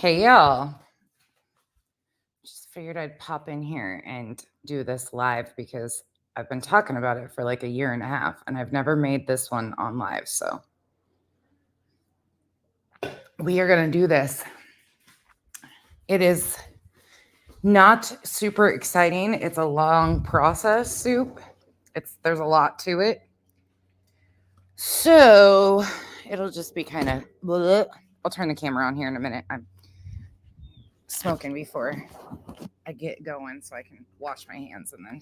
Hey y'all, just figured I'd pop in here and do this live because I've been talking about it for like a year and a half and I've never made this one on live. So we are going to do this. It is not super exciting. It's a long process soup. There's a lot to it. So it'll just be kind of I'll turn the camera on here in a minute. I'm smoking before I get going so I can wash my hands and then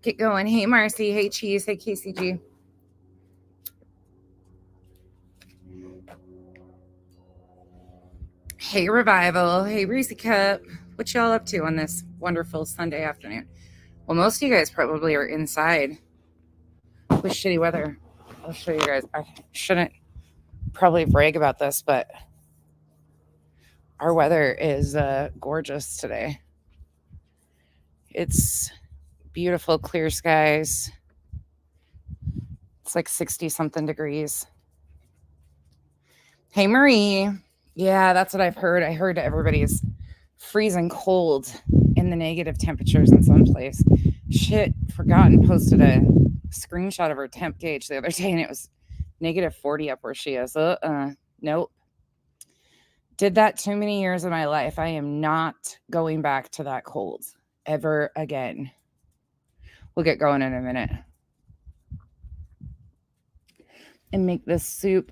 get going. Hey Marcy, hey Cheese, hey KCG. Hey Revival, hey Reese Cup. What y'all up to on this wonderful Sunday afternoon? Well, most of you guys probably are inside with shitty weather. I'll show you guys. I shouldn't probably brag about this, but our weather is gorgeous today. It's beautiful, clear skies. It's like 60 something degrees. Hey Marie. Yeah, that's what I've heard. I heard everybody's freezing cold in the negative temperatures in some place. Shit, forgotten posted a screenshot of her temp gauge the other day and it was negative 40 up where she is. Nope. Did that too many years of my life. I am not going back to that cold ever again. We'll get going in a minute. And make this soup.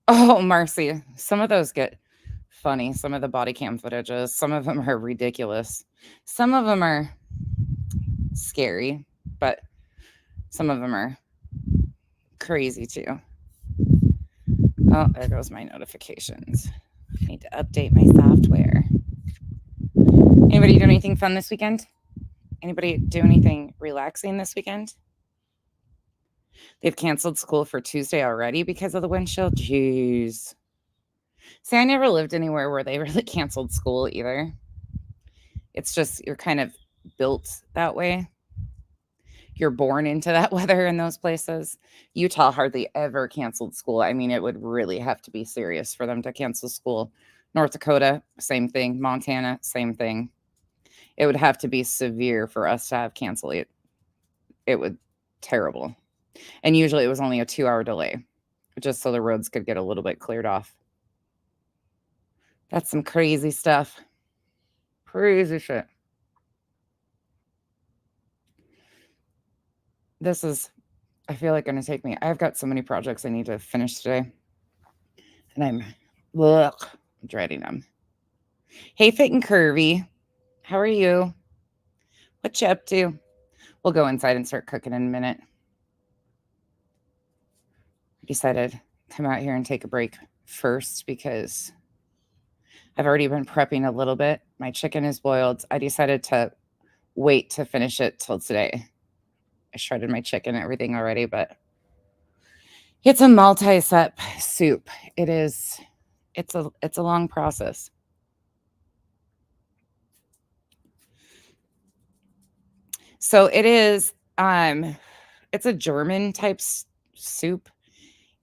Oh, Marcy. Some of those get funny. Some of the body cam footages. Some of them are ridiculous. Some of them are scary, but some of them are crazy too. Oh, there goes my notifications. I need to update my software. Anybody do anything fun this weekend? Anybody do anything relaxing this weekend? They've canceled school for Tuesday already because of the wind chill. Jeez. See, I never lived anywhere where they really canceled school either. It's just you're kind of built that way. You're born into that weather in those places. Utah hardly ever canceled school. I mean, it would really have to be serious for them to cancel school. North Dakota, same thing. Montana, same thing. It would have to be severe for us to have canceled it. It would terrible. And usually it was only a 2-hour delay, just so the roads could get a little bit cleared off. That's some crazy stuff. Crazy shit. This is, I feel like, going to take me. I've got so many projects I need to finish today. And I'm dreading them. Hey, Fit and Curvy. How are you? What you up to? We'll go inside and start cooking in a minute. I decided to come out here and take a break first because I've already been prepping a little bit. My chicken is boiled. I decided to wait to finish it till today. I shredded my chicken and everything already, but it's a multi-step soup. It's a long process. So it is it's a German type soup.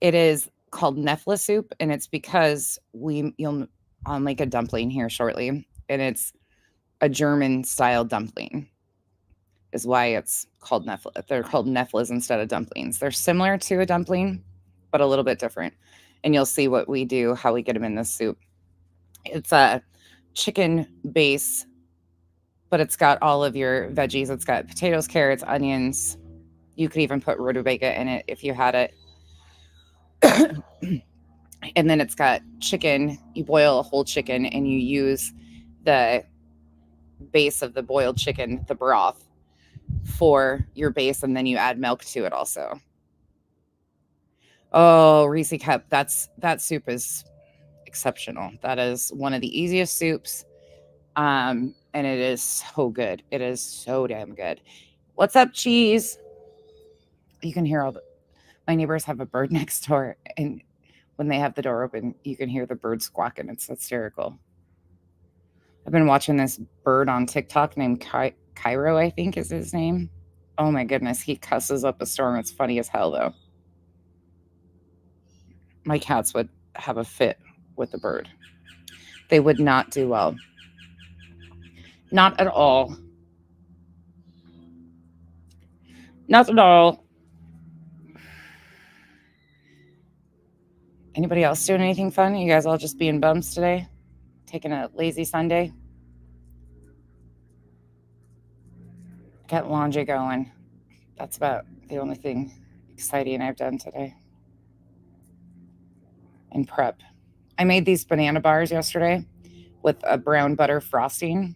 It is called Knoephla soup, and it's because I'll make a dumpling here shortly, and it's a German style dumpling is why it's called Knoephla. They're called Knoephlas instead of dumplings. They're similar to a dumpling, but a little bit different. And you'll see what we do, how we get them in this soup. It's a chicken base, but it's got all of your veggies. It's got potatoes, carrots, onions. You could even put rutabaga in it if you had it. And then it's got chicken. You boil a whole chicken and you use the base of the boiled chicken, the broth, for your base, and then you add milk to it also. Oh, Reese Cup, that soup is exceptional. That is one of the easiest soups. And it is so good. It is so damn good. What's up, Cheese? You can hear my neighbors have a bird next door, and when they have the door open, you can hear the bird squawking. It's hysterical. I've been watching this bird on TikTok named Cairo, I think is his name. Oh my goodness, he cusses up a storm. It's funny as hell, though. my cats would have a fit with the bird. They would not do well. Not at all. Not at all. Anybody else doing anything fun? You guys all just being bums today? Taking a lazy Sunday? Get laundry going. That's about the only thing exciting I've done today. And prep. I made these banana bars yesterday with a brown butter frosting.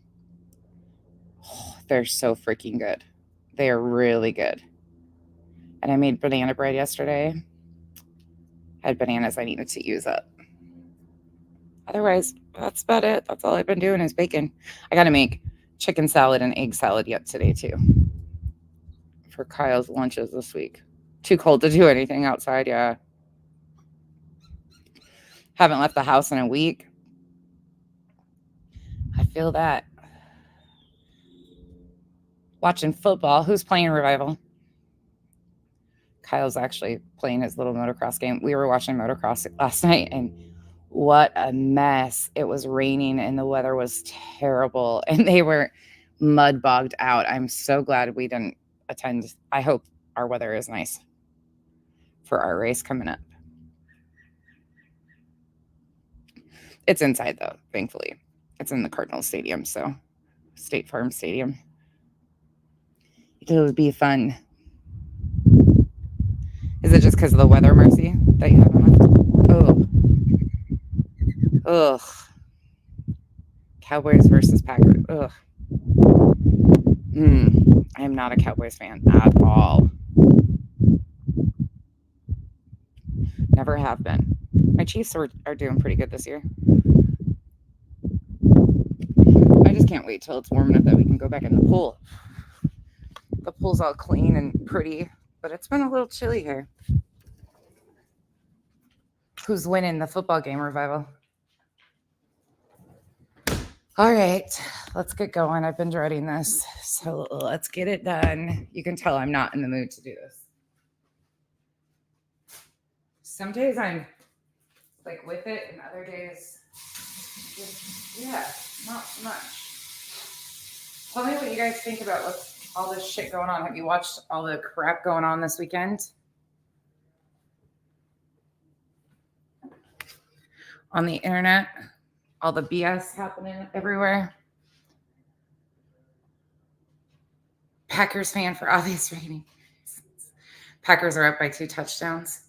Oh, they're so freaking good. They are really good. And I made banana bread yesterday. Had bananas I needed to use up. Otherwise, that's about it. That's all I've been doing is baking. I got to make chicken salad and egg salad yet today, too, for Kyle's lunches this week. Too cold to do anything outside, yeah. Haven't left the house in a week. I feel that. Watching football. Who's playing Revival? Kyle's actually playing his little motocross game. We were watching motocross last night, and what a mess. It was raining, and the weather was terrible, and they were mud bogged out. I'm so glad we didn't attend. I hope our weather is nice for our race coming up. It's inside, though, thankfully. It's in the Cardinals Stadium, so State Farm Stadium. It'll be fun. Is it just because of the weather, Mercy, that you haven't left? Ugh. Cowboys versus Packers. Ugh. I am not a Cowboys fan at all. Never have been. My Chiefs are doing pretty good this year. I just can't wait till it's warm enough that we can go back in the pool. The pool's all clean and pretty, but it's been a little chilly here. Who's winning the football game, Revival? All right, let's get going. I've been dreading this, so let's get it done. You can tell I'm not in the mood to do this. Some days I'm like with it, and other days, just, not much. Tell me what you guys think about what's all this shit going on. Have you watched all the crap going on this weekend? On the internet? All the BS happening everywhere? Packers fan for obvious reasons. Packers are up by 2 touchdowns.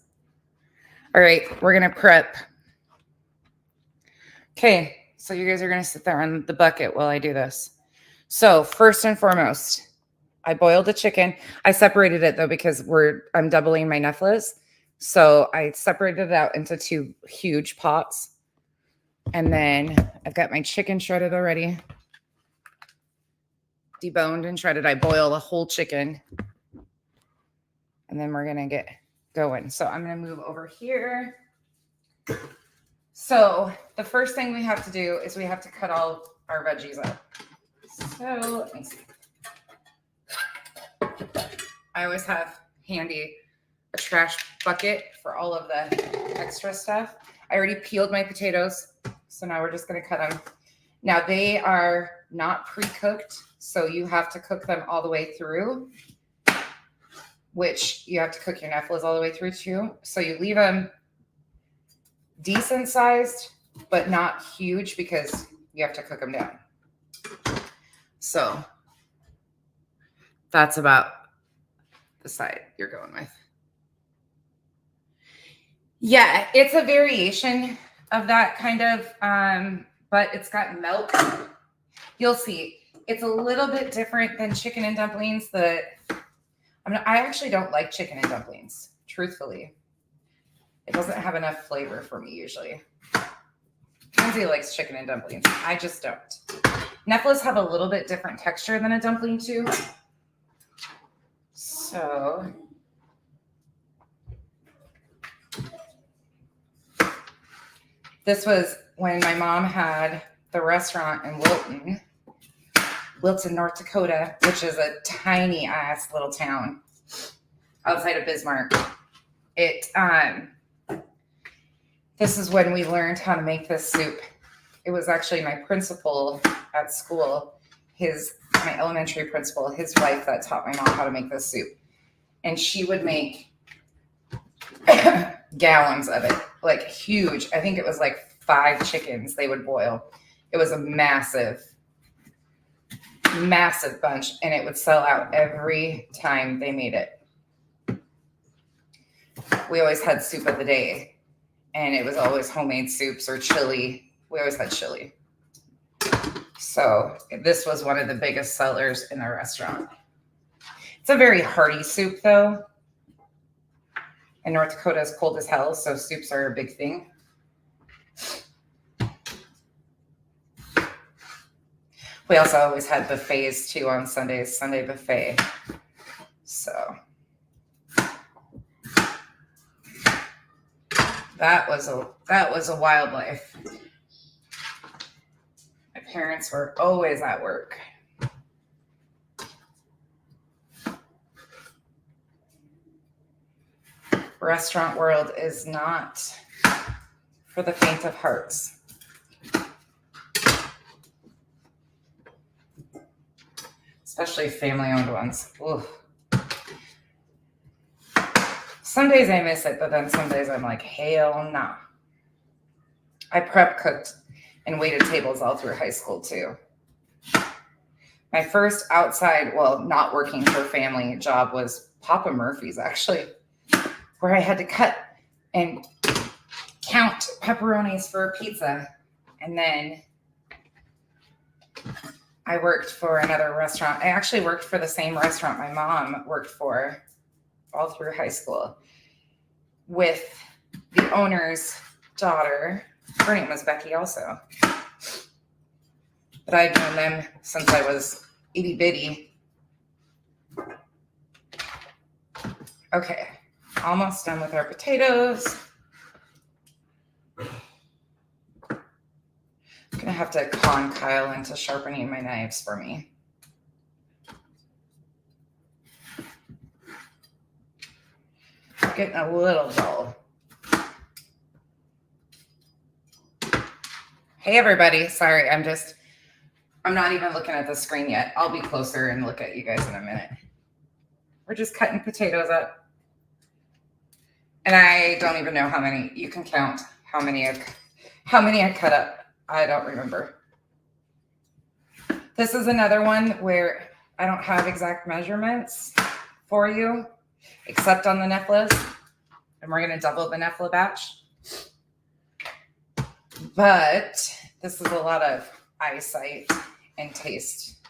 All right, we're going to prep. Okay, so you guys are going to sit there on the bucket while I do this. So first and foremost, I boiled a chicken. I separated it, though, because I'm doubling my Knoephlas. So I separated it out into 2 huge pots. And then I've got my chicken shredded already. Deboned and shredded. I boil the whole chicken. And then we're going to get going. So I'm going to move over here. So the first thing we have to do is we have to cut all our veggies up. So let me see. I always have handy a trash bucket for all of the extra stuff. I already peeled my potatoes, so now we're just going to cut them. Now they are not pre-cooked, so you have to cook them all the way through, which you have to cook your Knoephlas all the way through too. So you leave them decent sized, but not huge because you have to cook them down. So that's about the side you're going with. Yeah, it's a variation of that kind of, but it's got milk. You'll see. It's a little bit different than chicken and dumplings. I actually don't like chicken and dumplings, truthfully. It doesn't have enough flavor for me usually. Lindsay likes chicken and dumplings. I just don't. Knoephlas have a little bit different texture than a dumpling too. So this was when my mom had the restaurant in Wilton, North Dakota, which is a tiny ass little town outside of Bismarck. This is when we learned how to make this soup. It was actually my principal at school, my elementary principal, his wife, that taught my mom how to make this soup. And she would make gallons of it, like huge. I think it was like 5 chickens they would boil. It was a massive bunch, and it would sell out every time they made it. We always had soup of the day, and it was always homemade soups or chili. We always had chili. So this was one of the biggest sellers in the restaurant. It's a very hearty soup, though. And North Dakota is cold as hell, so soups are a big thing. We also always had buffets too on Sundays, Sunday buffet. So that was a wild life. My parents were always at work. Restaurant world is not for the faint of hearts. Especially family-owned ones. Ooh. Some days I miss it, but then some days I'm like, hell nah. I prep cooked and waited tables all through high school too. My first outside, well, not working for family job was Papa Murphy's, actually, where I had to cut and count pepperonis for a pizza. And then I worked for another restaurant. I actually worked for the same restaurant my mom worked for all through high school with the owner's daughter. Her name was Becky also. But I'd known them since I was itty bitty. Okay, almost done with our potatoes. I'm gonna have to con Kyle into sharpening my knives for me. Getting a little dull. Hey everybody, sorry, I'm not even looking at the screen yet. I'll be closer and look at you guys in a minute. We're just cutting potatoes up. And I don't even know how many. You can count how many I cut up. I don't remember. This is another one where I don't have exact measurements for you, except on the Knoephlas. And we're going to double the Knoephla batch. But this is a lot of eyesight and taste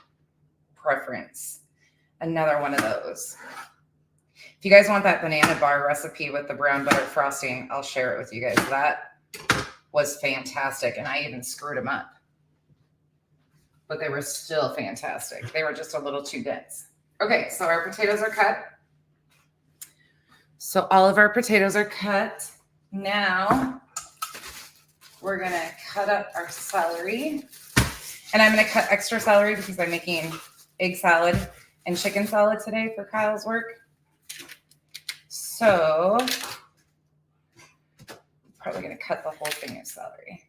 preference. Another one of those. If you guys want that banana bar recipe with the brown butter frosting, I'll share it with you guys. That was fantastic, and I even screwed them up. But they were still fantastic. They were just a little too dense. Okay, so our potatoes are cut. So all of our potatoes are cut. Now we're going to cut up our celery. And I'm going to cut extra celery because I'm making egg salad and chicken salad today for Kyle's work. So probably going to cut the whole thing of celery.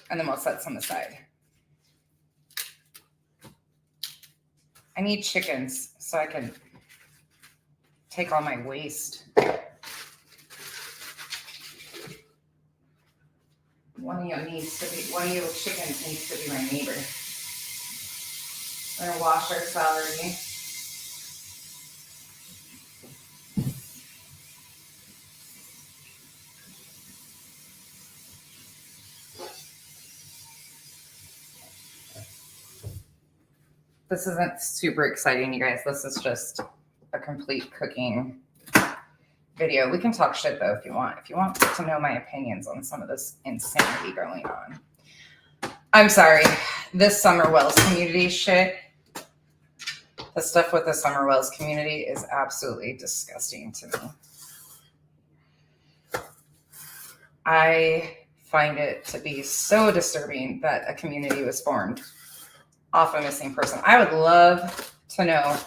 And then we'll set some aside. I need chickens so I can take all my waste. One of you chickens needs to be my neighbor. We're gonna wash our celery. This isn't super exciting, you guys. This is just a complete cooking video. We can talk shit though if you want. If you want to know my opinions on some of this insanity going on. I'm sorry. This Summer Wells community shit, the stuff with the Summer Wells community is absolutely disgusting to me. I find it to be so disturbing that a community was formed off a missing person. I would love to know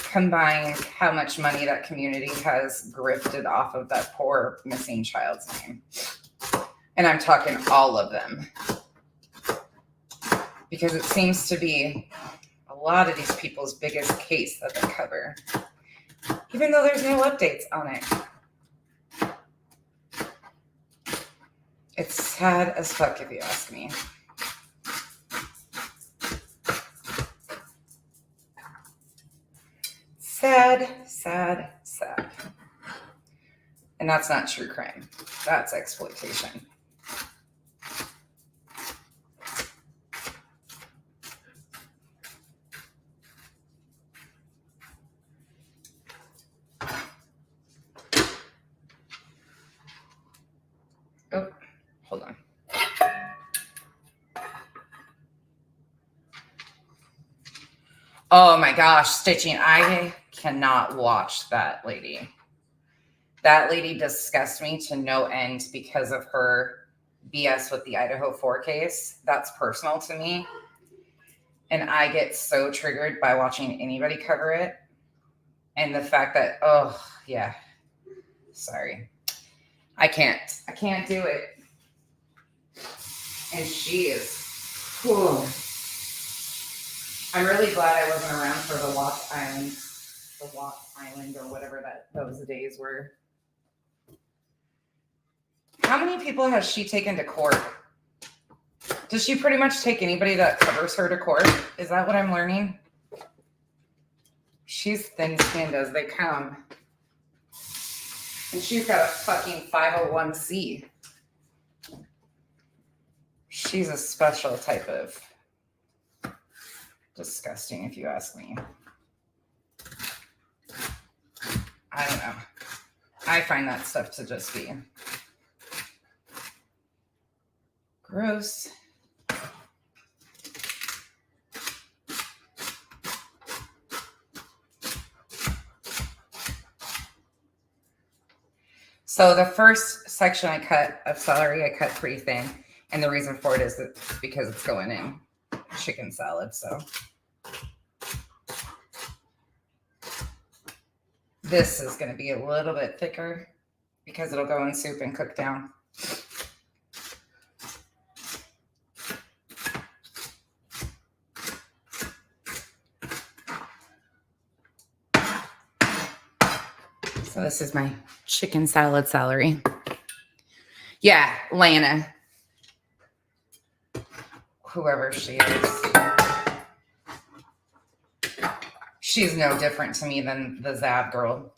combined how much money that community has grifted off of that poor missing child's name. And I'm talking all of them. Because it seems to be a lot of these people's biggest case that they cover. Even though there's no updates on it. It's sad as fuck if you ask me. Sad, sad, sad. And that's not true crime. That's exploitation. Oh, hold on. Oh my gosh, stitching. I cannot watch that lady. That lady disgusts me to no end because of her BS with the Idaho 4 case. That's personal to me. And I get so triggered by watching anybody cover it. And the fact that, oh, yeah. Sorry. I can't do it. And she is, whew. I'm really glad I wasn't around for the Lost Island or whatever those days were. How many people has she taken to court? Does she pretty much take anybody that covers her to court? Is that what I'm learning? She's thin-skinned as they come. And she's got a fucking 501c. She's a special type of disgusting, if you ask me. I don't know. I find that stuff to just be gross. So the first section I cut of celery, I cut pretty thin. And the reason for it is that because it's going in chicken salad. So this is going to be a little bit thicker because it'll go in soup and cook down. So this is my chicken salad celery. Yeah, Lana. Whoever she is. She's no different to me than the Zab girl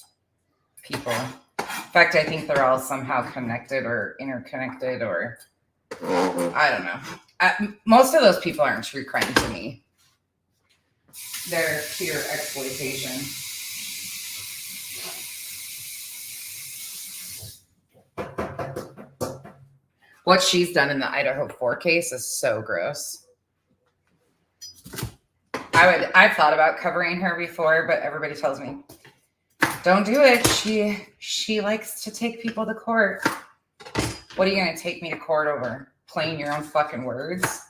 people. In fact, I think they're all somehow connected or interconnected or I don't know. Most of those people aren't true crime to me. They're pure exploitation. What she's done in the Idaho 4 case is so gross. I've thought about covering her before, but everybody tells me, don't do it. She likes to take people to court. What are you going to take me to court over? Playing your own fucking words?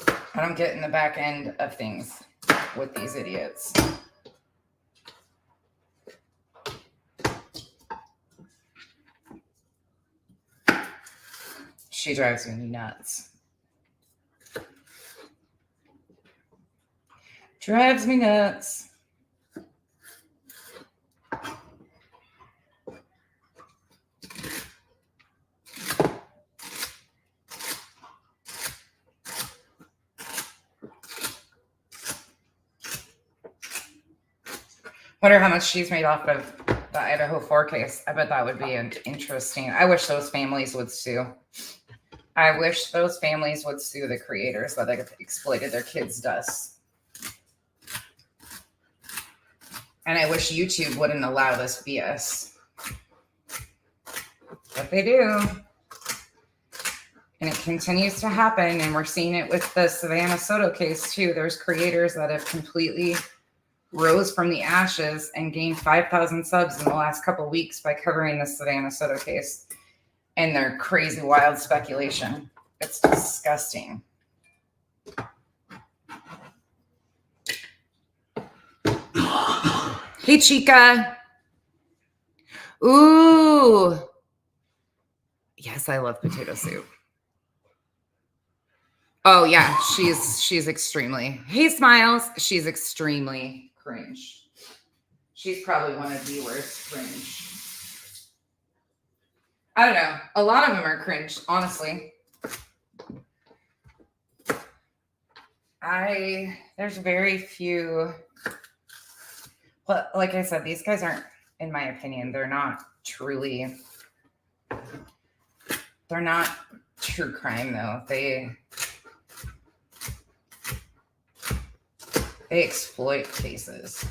I don't get in the back end of things with these idiots. She drives me nuts. Drives me nuts. Wonder how much she's made off of the Idaho 4 case. I bet that would be an interesting. I wish those families would sue. I wish those families would sue the creators that exploited their kids' dust. And I wish YouTube wouldn't allow this BS. But they do. And it continues to happen. And we're seeing it with the Savannah Soto case too. There's creators that have completely rose from the ashes and gained 5,000 subs in the last couple of weeks by covering the Savannah Soto case and their crazy wild speculation. It's disgusting. Hey, Chica. Ooh. Yes, I love potato soup. Oh yeah, she's extremely. Hey, Smiles. She's extremely cringe. She's probably one of the worst cringe. I don't know. A lot of them are cringe, honestly. There's very few. But like I said, these guys aren't, in my opinion, they're not true crime though. They exploit cases.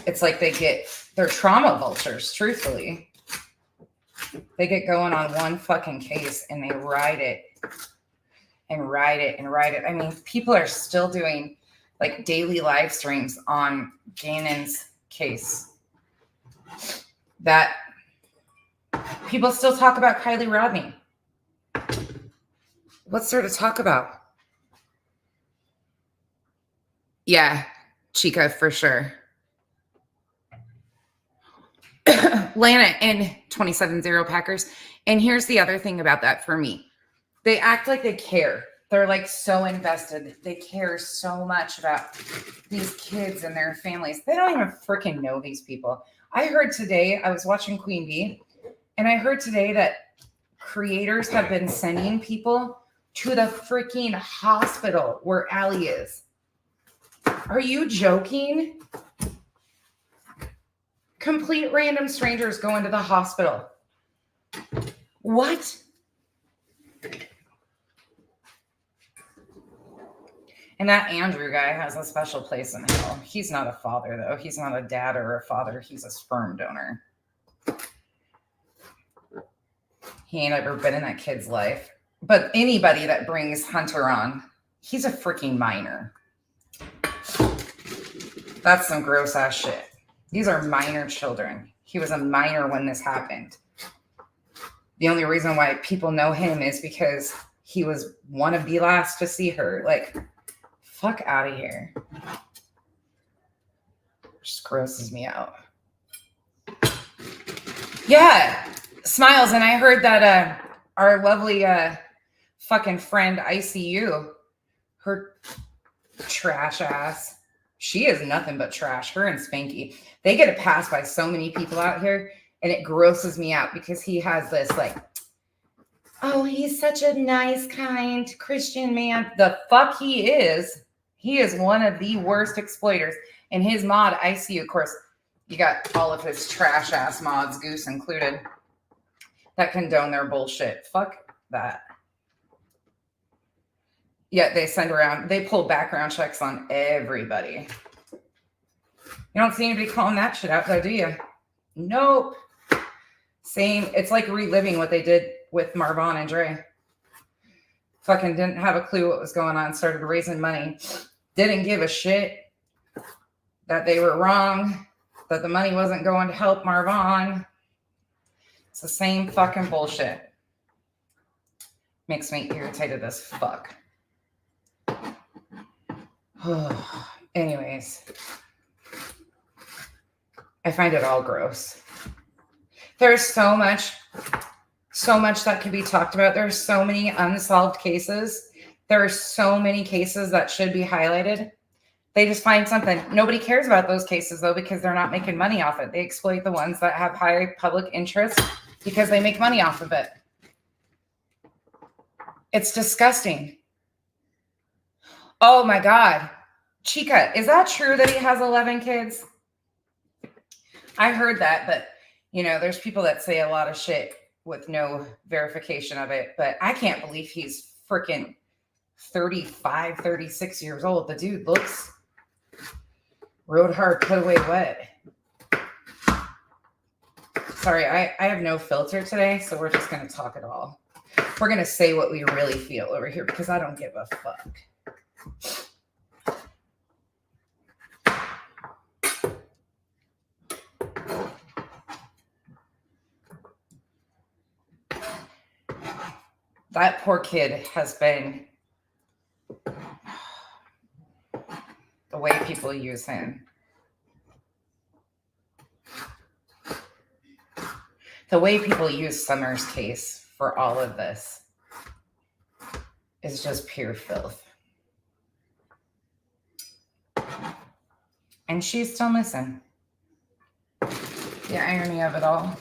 It's like they're trauma vultures, truthfully. They get going on one fucking case and they ride it and ride it and ride it. I mean, people are still doing like daily live streams on Gannon's case. That people still talk about Kylie Rodney. What's there to talk about? Yeah, Chica, for sure. Lana and 27-0 Packers. And here's the other thing about that for me. They act like they care. They're like so invested. They care so much about these kids and their families. They don't even freaking know these people. I heard today, I was watching Queen Bee, and I heard today that creators have been sending people to the freaking hospital where Allie is. Are you joking? Complete random strangers going to the hospital. What? And that Andrew guy has a special place in hell. He's not a father, though. He's not a dad or a father. He's a sperm donor. He ain't ever been in that kid's life. But anybody that brings Hunter on, he's a freaking minor. That's some gross ass shit. These are minor children. He was a minor when this happened. The only reason why people know him is because he was one of the last to see her. Like, fuck out of here. Just grosses me out. Yeah, Smiles. And I heard that our lovely fucking friend ICU, her trash ass, she is nothing but trash. Her and Spanky, they get a pass by so many people out here, and it grosses me out because he has this like, oh, he's such a nice, kind Christian man. The fuck he is. He is one of the worst exploiters. And his mod, ICU, of course, you got all of his trash ass mods, Goose included, that condone their bullshit. Fuck that. Yet they pull background checks on everybody. You don't see anybody calling that shit out though, do you? Nope. Same. It's like reliving what they did with Marvon and Dre. Fucking didn't have a clue what was going on. Started raising money. Didn't give a shit that they were wrong. That the money wasn't going to help Marvon. It's the same fucking bullshit. Makes me irritated as fuck. Anyways, I find it all gross. There's so much that could be talked about. There's so many unsolved cases. There are so many cases that should be highlighted. They just find something. Nobody cares about those cases, though, because they're not making money off it. They exploit the ones that have high public interest because they make money off of it. It's disgusting. Oh, my God. Chica, is that true that he has 11 kids? I heard that, but, there's people that say a lot of shit with no verification of it, but I can't believe he's freaking 35, 36 years old. The dude looks rode hard, put away wet. Sorry, I have no filter today, so we're just going to talk it all. We're going to say what we really feel over here because I don't give a fuck. That poor kid has been, the way people use him. The way people use Summer's case for all of this is just pure filth. And she's still missing. The irony of it all.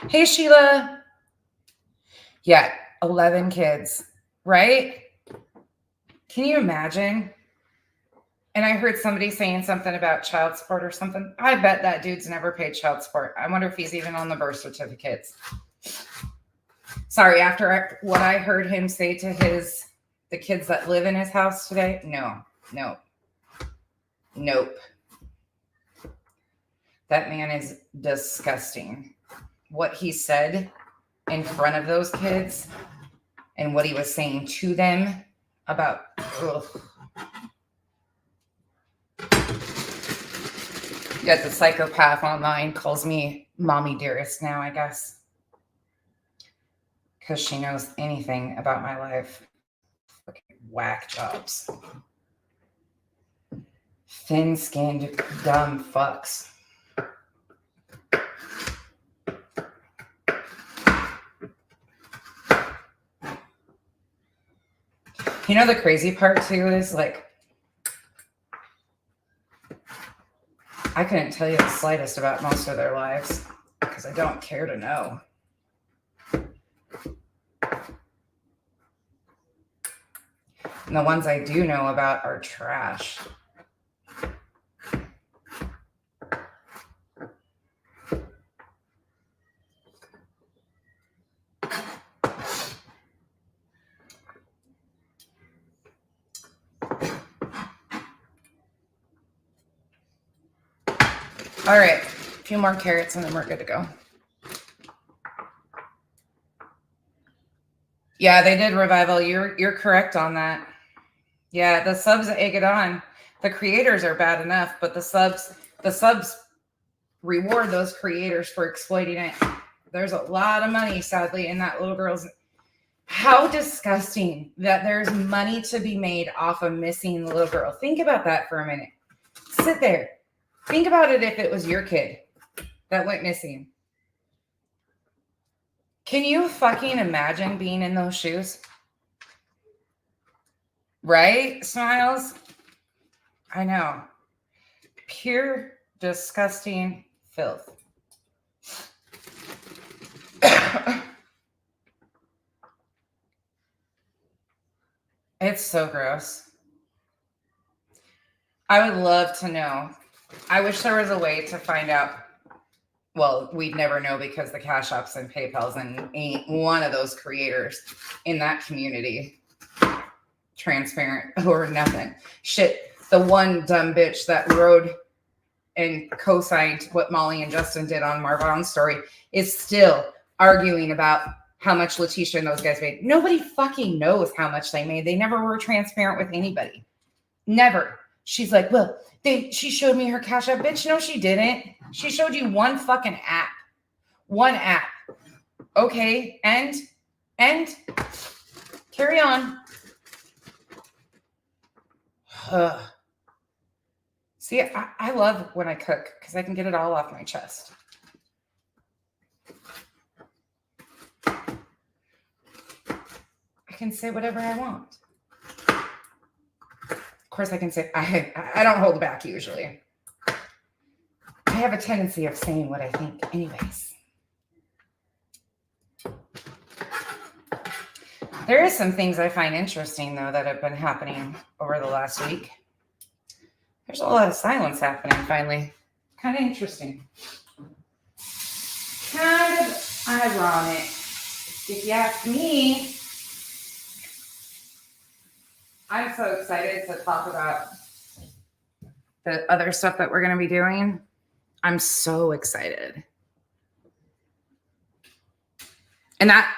Hey, Sheila. Yeah, 11 kids, right? Can you imagine? And I heard somebody saying something about child support or something. I bet that dude's never paid child support. I wonder if he's even on the birth certificates. Sorry, after what I heard him say to the kids that live in his house today, nope. That man is disgusting. What he said in front of those kids and what he was saying to them about, Yet the psychopath online calls me mommy dearest now, I guess. Because she knows anything about my life. Whack jobs. Thin-skinned, dumb fucks. You know, the crazy part too is like, I couldn't tell you the slightest about most of their lives because I don't care to know. And the ones I do know about are trash. All right, a few more carrots and then we're good to go. Yeah, they did revival. You're correct on that. Yeah, the subs egg it on. The creators are bad enough, but the subs reward those creators for exploiting it. There's a lot of money, sadly, in that little girl's. How disgusting that there's money to be made off a missing little girl. Think about that for a minute. Sit there. Think about it if it was your kid that went missing. Can you fucking imagine being in those shoes? Right, Smiles? I know. Pure, disgusting filth. It's so gross. I would love to know. I wish there was a way to find out. Well, we'd never know because the Cash Apps and PayPals and ain't one of those creators in that community transparent or nothing. Shit, the one dumb bitch that rode and co-signed what Molly and Justin did on Marvon's story is still arguing about how much Letitia and those guys made. Nobody fucking knows how much they made. They never were transparent with anybody. Never. She's like, well, she showed me her Cash App. Bitch, no, she didn't. She showed you one fucking app. One app. Okay, and carry on. See, I love when I cook because I can get it all off my chest. I can say whatever I want. Of course, I can say, I don't hold back usually. I have a tendency of saying what I think anyways. There is some things I find interesting, though, that have been happening over the last week. There's a lot of silence happening, finally. Kind of interesting. Kind of ironic, if you ask me. I'm so excited to talk about the other stuff that we're going to be doing. I'm so excited. And that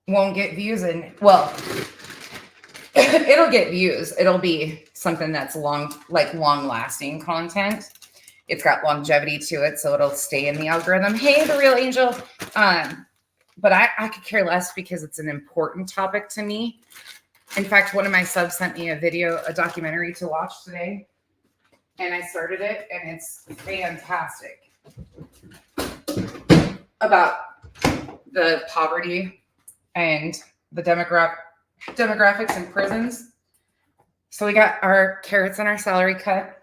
won't get views in, well, it'll get views. It'll be something that's long lasting content. It's got longevity to it, so it'll stay in the algorithm. Hey, the real angel. But I could care less because it's an important topic to me. In fact, one of my subs sent me a documentary to watch today, and I started it, and it's fantastic. about the poverty and the demographics in prisons. So we got our carrots and our celery cut.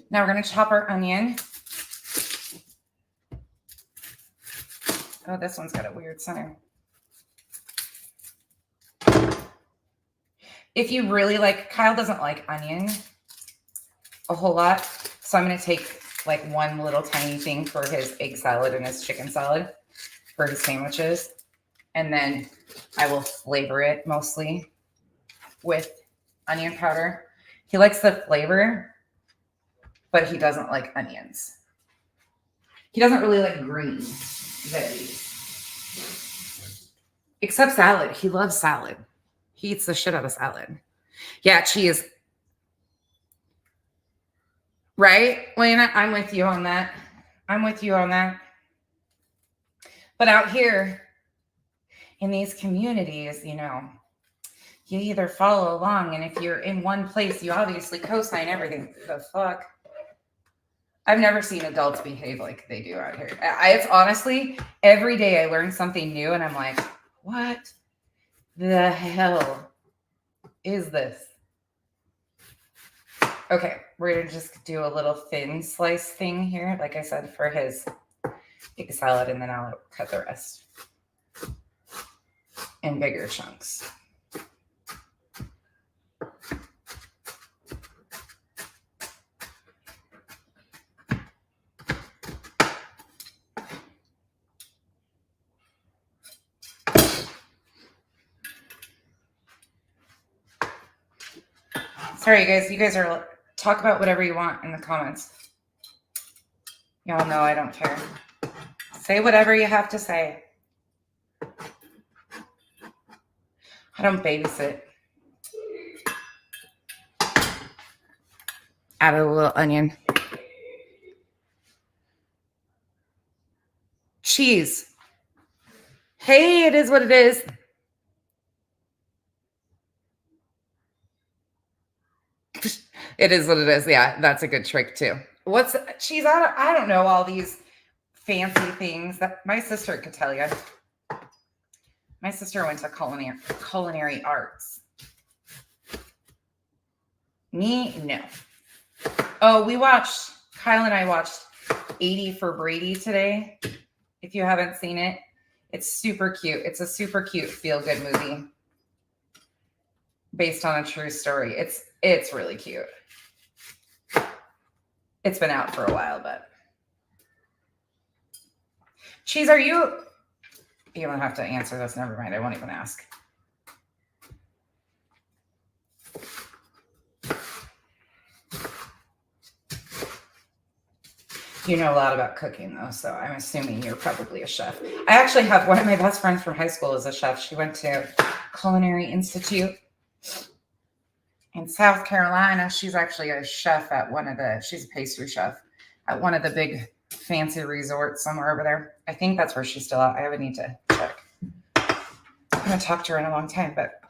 Now we're going to chop our onion. Oh, this one's got a weird center. If you really like, Kyle doesn't like onion a whole lot. So I'm going to take like one little tiny thing for his egg salad and his chicken salad for his sandwiches. And then I will flavor it mostly with onion powder. He likes the flavor, but he doesn't like onions. He doesn't really like green veggies. Except salad. He loves salad. He eats the shit out of salad. Yeah, cheese. Right, Lena? I'm with you on that. But out here in these communities, you know, you either follow along, and if you're in one place, you obviously co-sign everything. The fuck? I've never seen adults behave like they do out here. It's honestly, every day I learn something new, and I'm like, what the hell is this? Okay, we're going to just do a little thin slice thing here, like I said, for his egg salad, and then I'll cut the rest in bigger chunks. Sorry, guys. You guys are talk about whatever you want in the comments. Y'all know I don't care. Say whatever you have to say. I don't babysit. Add a little onion. Cheese. Hey, it is what it is. It is what it is. Yeah, that's a good trick too. What's cheese? I don't know all these fancy things that my sister could tell you. My sister went to culinary arts. Me, no. Oh, Kyle and I watched 80 for Brady today. If you haven't seen it, it's super cute. It's a super cute feel-good movie based on a true story. It's really cute. It's been out for a while, but cheese, you don't have to answer this. Never mind. I won't even ask. You know a lot about cooking, though, so I'm assuming you're probably a chef. I actually have one of my best friends from high school is a chef. She went to Culinary Institute in South Carolina. She's actually a chef at she's a pastry chef at one of the big fancy resorts somewhere over there. I think that's where she's still at. I would need to check. I haven't talked to her in a long time, but.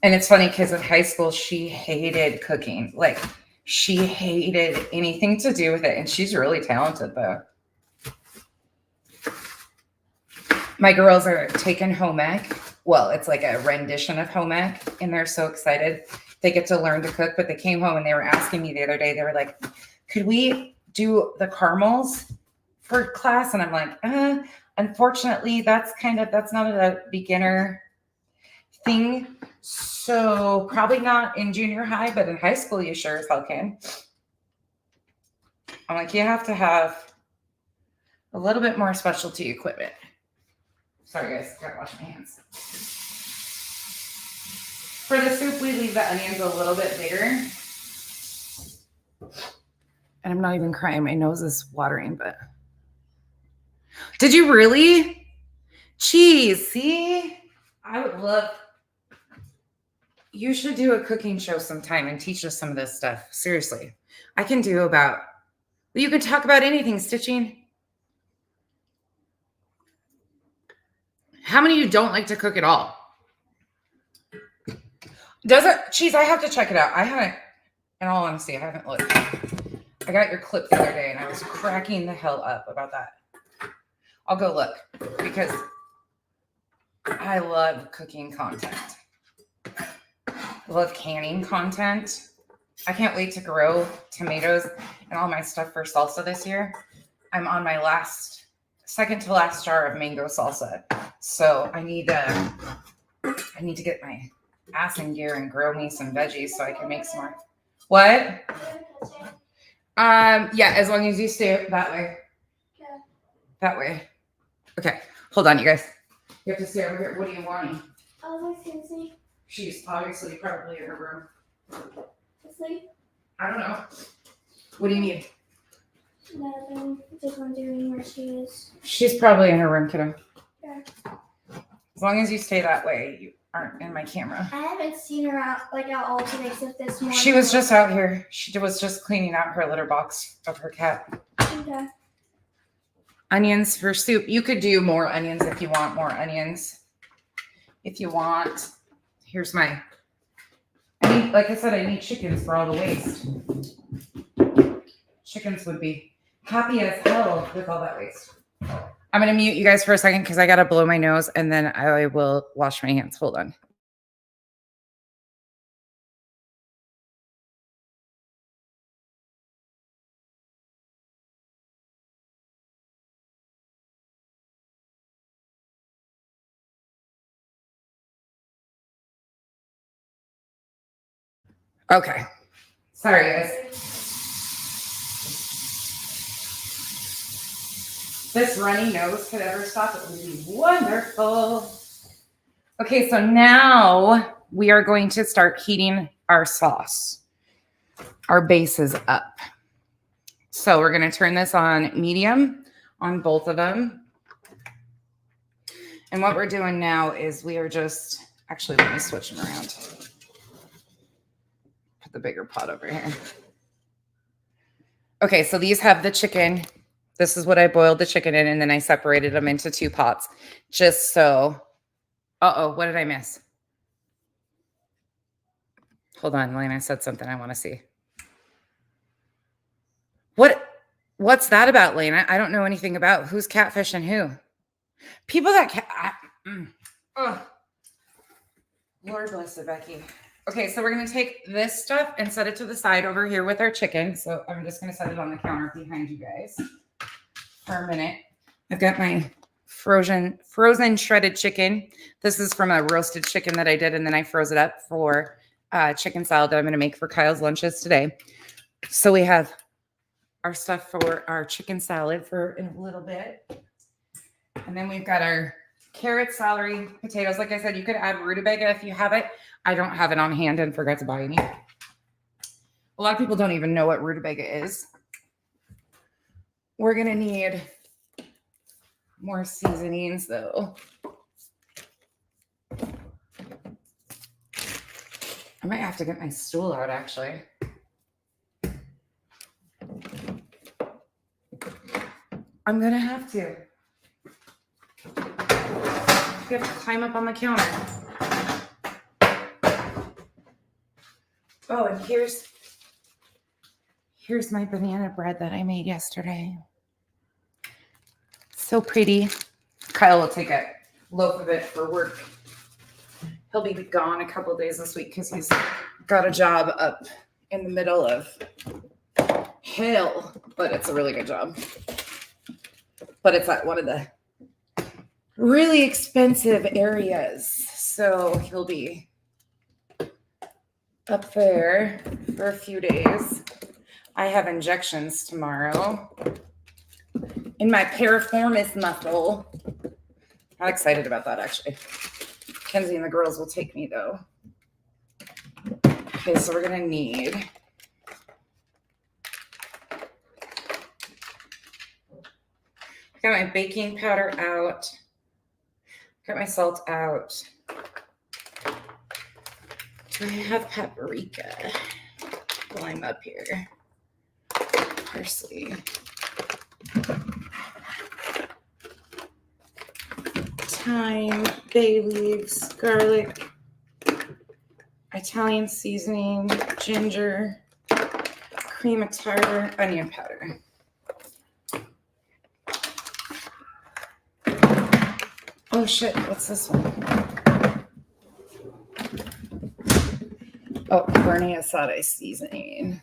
And it's funny because in high school, she hated cooking. Like, she hated anything to do with it. And she's really talented, though. My girls are taking home ec. Well, it's like a rendition of home ec, and they're so excited. They get to learn to cook, but they came home and they were asking me the other day, they were like, could we do the caramels for class? And I'm like, unfortunately, that's not a beginner thing. So probably not in junior high, but in high school, you sure as hell can. I'm like, you have to have a little bit more specialty equipment. Sorry, guys, gotta wash my hands. For the soup, we leave the onions a little bit bigger. And I'm not even crying. My nose is watering, but. Did you really? Cheese, see? I would love. You should do a cooking show sometime and teach us some of this stuff. Seriously. I can do you can talk about anything, stitching. How many of you don't like to cook at all? Cheese, I have to check it out. I haven't, in all honesty, I haven't looked. I got your clip the other day and I was cracking the hell up about that. I'll go look because I love cooking content. I love canning content. I can't wait to grow tomatoes and all my stuff for salsa this year. I'm on my second to last jar of mango salsa. So I need to get my ass in gear and grow me some veggies so I can make some more. What? Yeah, as long as you stay that way. That way. Okay, hold on, you guys. You have to stay over here. What are you wanting? Oh, Mackenzie. She's obviously probably in her room. Asleep? I don't know. What do you need? Nothing. Just wondering where she is. She's probably in her room, kiddo. Yeah. As long as you stay that way, you aren't in my camera. I haven't seen her out all today except this morning. She was just out here. She was just cleaning out her litter box of her cat. Okay. Onions for soup. You could do more onions if you want more onions. If you want. Here's my... like I said, I need chickens for all the waste. Chickens would be happy as hell with all that waste. I'm going to mute you guys for a second because I got to blow my nose and then I will wash my hands. Hold on. Okay. Sorry, guys. This runny nose could ever stop, it would be wonderful. Okay, so now we are going to start heating our sauce. Our base is up. So we're going to turn this on medium on both of them. And what we're doing now is we are just, actually, let me switch them around. Put the bigger pot over here. Okay, so these have the chicken. This is what I boiled the chicken in, and then I separated them into 2 pots just so. Uh-oh, what did I miss? Hold on, Lane, I said something I want to see. What's that about, Lane? I don't know anything about who's catfishing who. People that Lord bless it, Becky. Okay, so we're going to take this stuff and set it to the side over here with our chicken. So I'm just going to set it on the counter behind you guys for a minute. I've got my frozen shredded chicken. This is from a roasted chicken that I did, and then I froze it up for chicken salad that I'm going to make for Kyle's lunches today. So we have our stuff for our chicken salad for in a little bit. And then we've got our carrots, celery, potatoes. Like I said, you could add rutabaga if you have it. I don't have it on hand and forgot to buy any. A lot of people don't even know what rutabaga is. We're going to need more seasonings, though. I might have to get my stool out, actually. I'm going to have to. You have to climb up on the counter. Oh, and here's my banana bread that I made yesterday. So pretty. Kyle will take a loaf of it for work. He'll be gone a couple days this week because he's got a job up in the middle of hell, but it's a really good job. But it's at one of the really expensive areas. So he'll be up there for a few days. I have injections tomorrow in my piriformis muscle. I'm excited about that, actually. Kenzie and the girls will take me, though. Okay, so we're going to need... got my baking powder out. Got my salt out. Do I have paprika while I'm up here? Parsley. Thyme, bay leaves, garlic, Italian seasoning, ginger, cream of tartar, onion powder. Oh shit, what's this one? Oh, Bernie asada seasoning.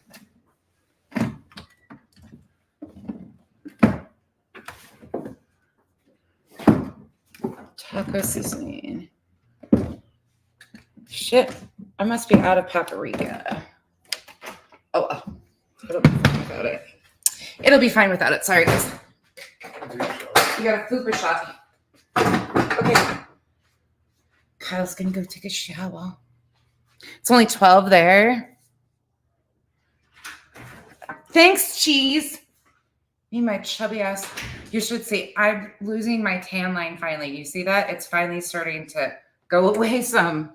Taco seasoning. Shit, I must be out of paprika. Oh well, it'll be fine without it. It'll be fine without it. Sorry, guys. You got a fupa shot. Okay. Kyle's gonna go take a shower. It's only 12 there. Thanks, cheese. Me, my chubby ass. You should see, I'm losing my tan line finally. You see that? It's finally starting to go away some.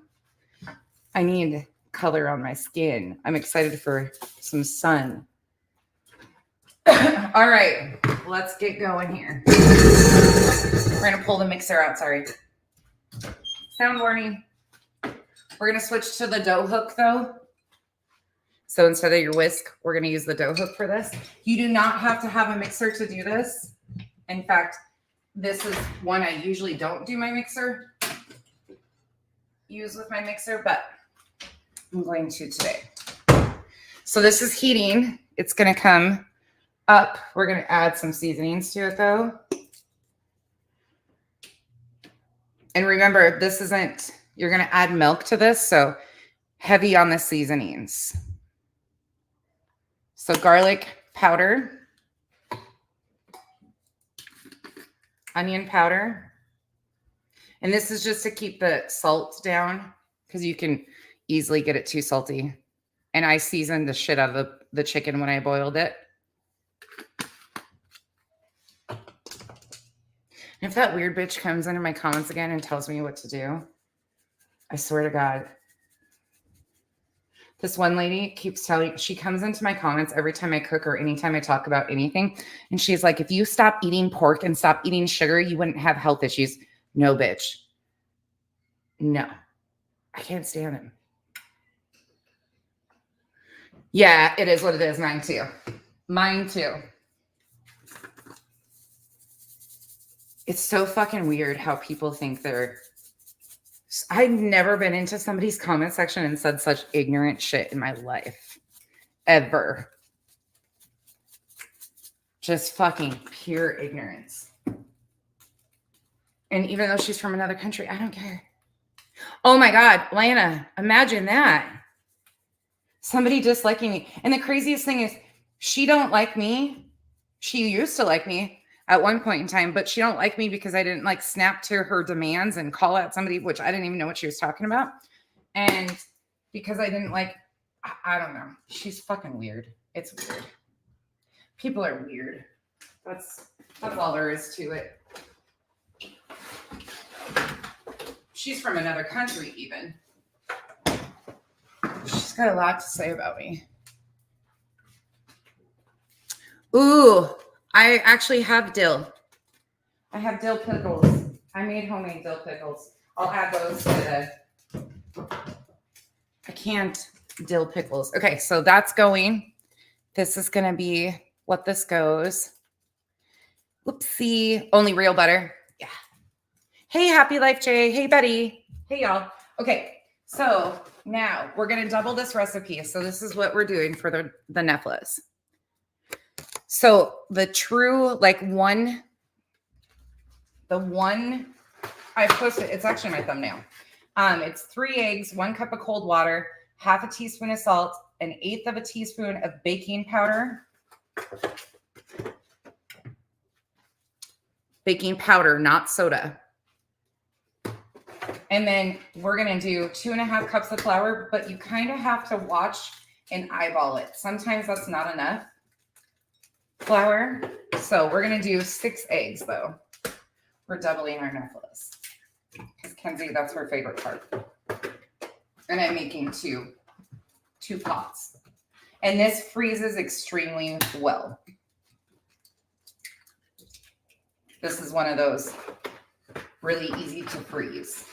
I need color on my skin. I'm excited for some sun. All right, let's get going here. We're going to pull the mixer out, sorry. Sound warning. We're going to switch to the dough hook, though. So instead of your whisk, we're going to use the dough hook for this. You do not have to have a mixer to do this. In fact, this is one I usually don't do my mixer. Use with my mixer, but I'm going to today. So this is heating. It's going to come up. We're going to add some seasonings to it, though. And remember, this isn't, you're going to add milk to this, so heavy on the seasonings. So garlic powder, onion powder, and this is just to keep the salt down because you can easily get it too salty. And I seasoned the shit out of the chicken when I boiled it. And if that weird bitch comes into my comments again and tells me what to do, I swear to God. This one lady keeps telling, she comes into my comments every time I cook or anytime I talk about anything. And she's like, if you stop eating pork and stop eating sugar, you wouldn't have health issues. No, bitch. No, I can't stand them. Yeah, it is what it is. Mine too. Mine too. It's so fucking weird how people think they're... I've never been into somebody's comment section and said such ignorant shit in my life. Ever. Just fucking pure ignorance. And even though she's from another country, I don't care. Oh my God, Lana, imagine that. Somebody disliking me. And the craziest thing is she don't like me. She used to like me at one point in time, but she don't like me because I didn't like snap to her demands and call out somebody, which I didn't even know what she was talking about. And because I didn't like, I don't know. She's fucking weird. It's weird. People are weird. That's all there is to it. She's from another country even. She's got a lot to say about me. Ooh, I actually have dill. I have dill pickles. I made homemade dill pickles. I'll add those to the... I can't dill pickles. Okay, so that's going. This is going to be what this goes. Whoopsie. Only real butter. Yeah. Hey, Happy Life Jay. Hey, Betty. Hey, y'all. Okay, so now we're going to double this recipe. So this is what we're doing for the Knoephlas. So the true, like the one I posted, it's actually my thumbnail. It's 3 eggs, 1 cup of cold water, half a teaspoon of salt, 1/8 of a teaspoon of baking powder. Baking powder, not soda. And then we're going to do 2.5 cups of flour, but you kind of have to watch and eyeball it. Sometimes that's not enough flour. So we're going to do 6 eggs though. We're doubling our Knoephlas. Because Kenzie, that's her favorite part. And I'm making two pots. And this freezes extremely well. This is one of those really easy to freeze.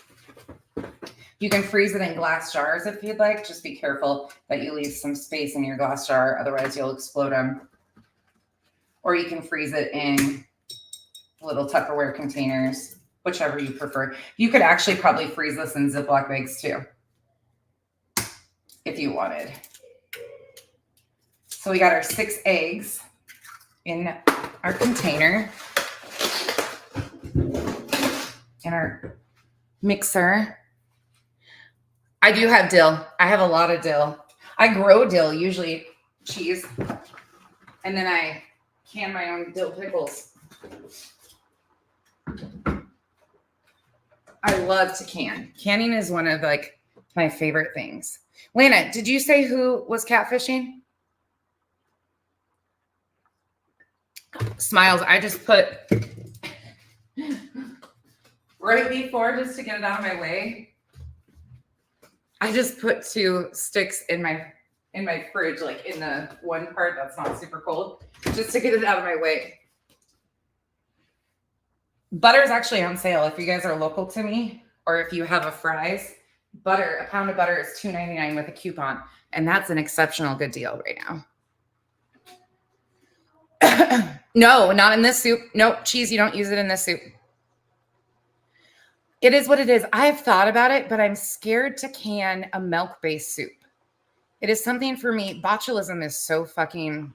You can freeze it in glass jars if you'd like. Just be careful that you leave some space in your glass jar. Otherwise, you'll explode them. Or you can freeze it in little Tupperware containers, whichever you prefer. You could actually probably freeze this in Ziploc bags too, if you wanted. So we got our 6 eggs in our container. In our mixer. I do have dill. I have a lot of dill. I grow dill, usually cheese. And then I can my own dill pickles. I love to can. Canning is one of like my favorite things. Lana, did you say who was catfishing? Smiles, I just put right before, just to get it out of my way, I just put 2 sticks in my fridge, like in the one part that's not super cold, just to get it out of my way. Butter is actually on sale if you guys are local to me, or if you have a Fry's. Butter, a pound of butter is $2.99 with a coupon, and that's an exceptional good deal right now. No, not in this soup. No, cheese, you don't use it in this soup. It is what it is. I have thought about it, but I'm scared to can a milk-based soup. It is something for me. Botulism is so fucking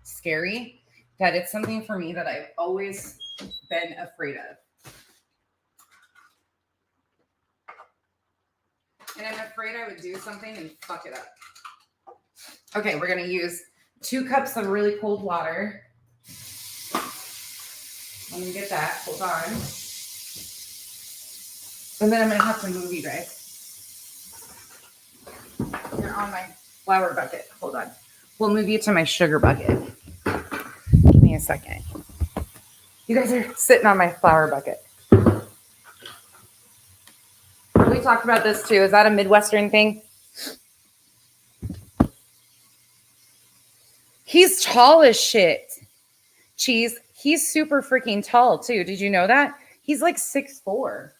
scary that it's something for me that I've always been afraid of. And I'm afraid I would do something and fuck it up. Okay, we're going to use 2 cups of really cold water. Let me get that. Hold on. And then I'm going to have to move you guys. You're on my flour bucket. Hold on. We'll move you to my sugar bucket. Give me a second. You guys are sitting on my flour bucket. We talked about this too. Is that a Midwestern thing? He's tall as shit. Cheese. He's super freaking tall too. Did you know that? He's like 6'4".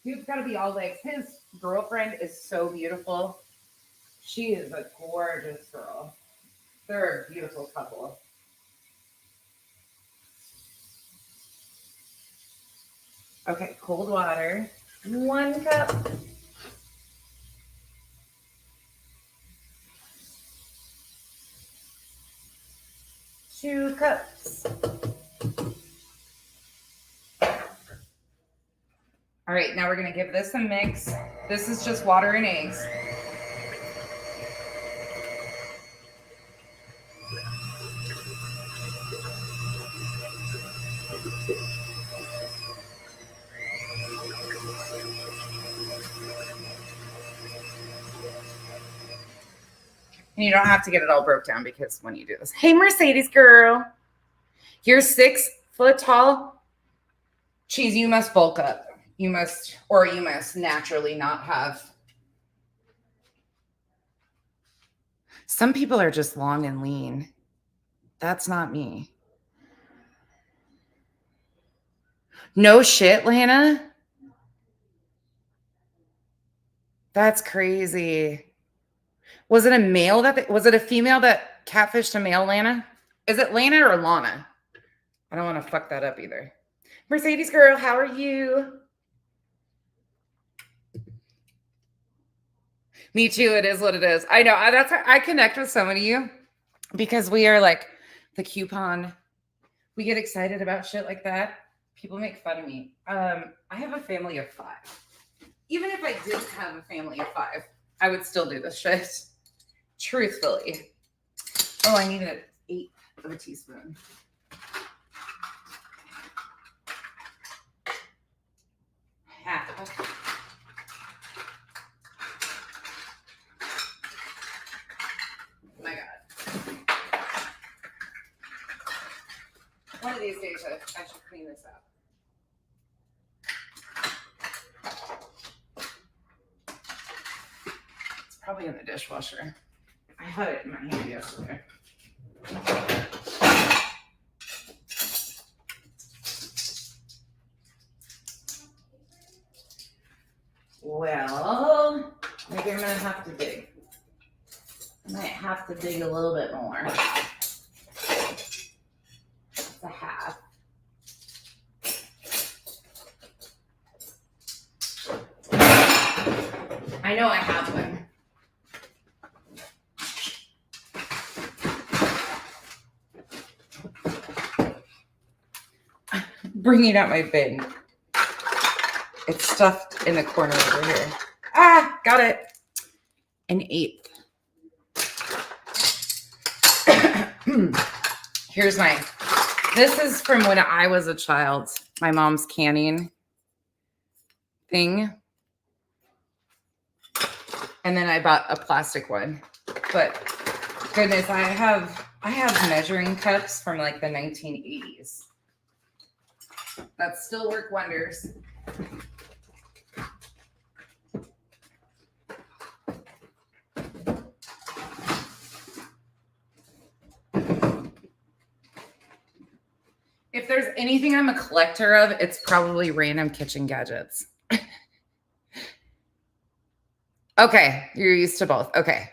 Dude's got to be all legs. His girlfriend is so beautiful. She is a gorgeous girl. They're a beautiful couple. Okay, cold water. 1 cup. Two cups. All right, now we're going to give this a mix. This is just water and eggs. And you don't have to get it all broke down because when you do this. Hey, Mercedes girl. You're 6 foot tall. Cheese, you must bulk up. You must naturally not have. Some people are just long and lean. That's not me. No shit, Lana. That's crazy. Was it a male was it a female that catfished a male, Lana? Is it Lana or Lana? I don't want to fuck that up either. Mercedes girl, how are you? Me too. It is what it is. I know. That's how I connect with so many of you because we are like the coupon. We get excited about shit like that. People make fun of me. I have a family of 5. Even if I didn't have a family of 5, I would still do this shit. Truthfully. Oh, I need an 1/8 of a teaspoon. Half. Oh my God. One of these days I should clean this up. It's probably in the dishwasher. I had it in my hand yesterday. Well, maybe I'm gonna have to dig. I might have to dig a little bit more. It's a half. I know I have one. Bringing out my bin. It's stuffed in the corner over here. Ah, got it. An eighth. Here's my, this is from when I was a child. My mom's canning thing. And then I bought a plastic one. But goodness, I have measuring cups from like the 1980s. That still work wonders. If there's anything I'm a collector of, it's probably random kitchen gadgets. Okay, you're used to both. Okay.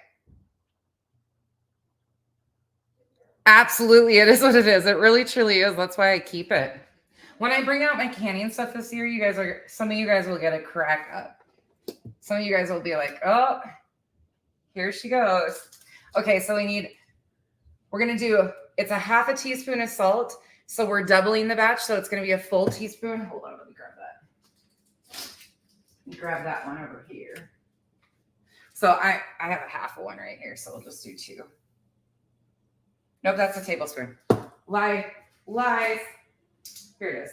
Absolutely, it is what it is. It really, truly is. That's why I keep it. When I bring out my canning stuff this year, some of you guys will get a crack up. Some of you guys will be like, oh, here she goes. Okay, so we're going to do, it's a half a teaspoon of salt. So we're doubling the batch. So it's going to be a full teaspoon. Hold on, let me grab that. Let me grab that one over here. So I have a half of one right here. So we'll just do 2. Nope, that's a tablespoon. Lies. Here it is.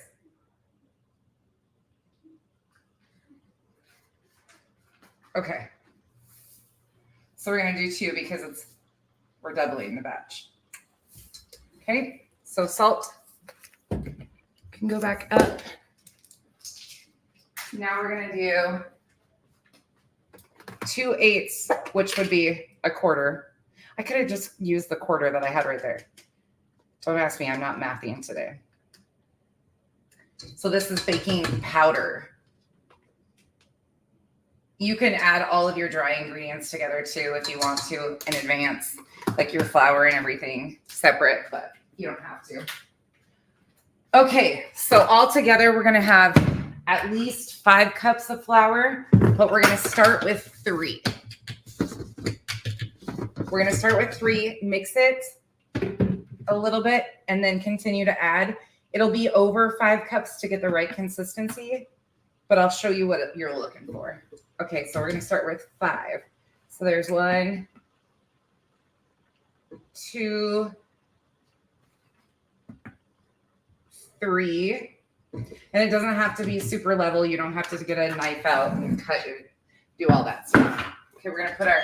Okay. So we're going to do 2 because we're doubling the batch. Okay. So salt can go back up. Now we're going to do 2/8, which would be a quarter. I could have just used the quarter that I had right there. Don't ask me, I'm not mathing today. So this is baking powder. You can add all of your dry ingredients together too if you want to in advance, like your flour and everything separate, but you don't have to. Okay, so all together we're gonna have at least 5 cups of flour, but we're gonna start with 3. We're gonna start with 3, mix it a little bit, and then continue to add. It'll be over 5 cups to get the right consistency, but I'll show you what you're looking for. Okay, so we're gonna start with 5. So there's 1, 2, 3. And it doesn't have to be super level. You don't have to get a knife out and cut it, do all that stuff. Okay, we're gonna put our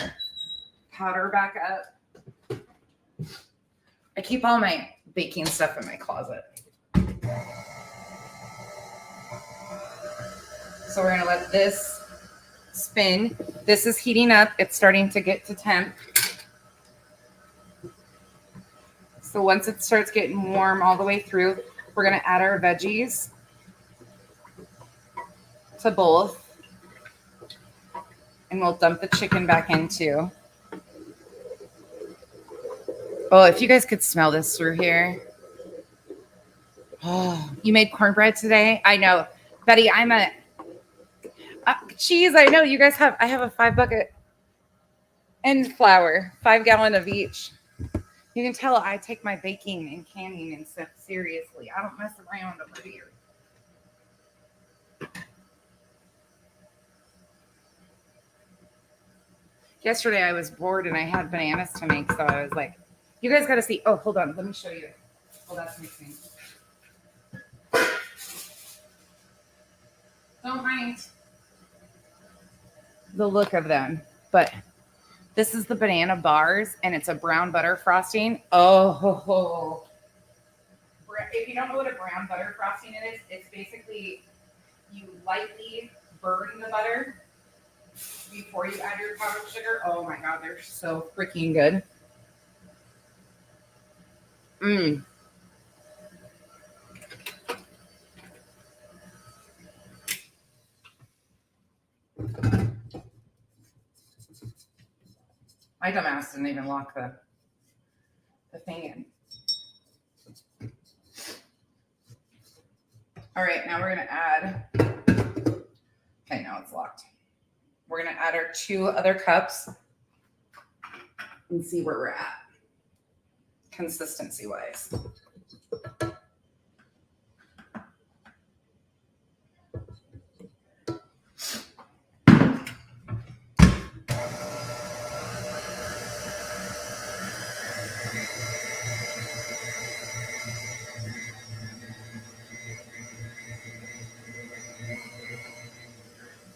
powder back up. I keep all my baking stuff in my closet. So we're gonna let this spin. This is heating up. It's starting to get to temp. So once it starts getting warm all the way through, we're gonna add our veggies to both. And we'll dump the chicken back in too. Oh, if you guys could smell this through here. Oh, you made cornbread today? I know. Betty, I'm a cheese. I know you guys have, I have a 5 bucket and flour, 5 gallon of each. You can tell I take my baking and canning and stuff seriously. I don't mess around over here. Yesterday I was bored and I had bananas to make, so I was like, you guys got to see. Oh, hold on. Let me show you. Oh, that's mixing. Don't mind the look of them, but this is the banana bars and it's a brown butter frosting. Oh, if you don't know what a brown butter frosting is, it's basically you lightly burn the butter before you add your powdered sugar. Oh my God, they're so freaking good. Mmm. My dumbass didn't even lock the thing in. All right, now we're gonna add, okay, now it's locked. We're gonna add our 2 other cups and see where we're at, consistency-wise.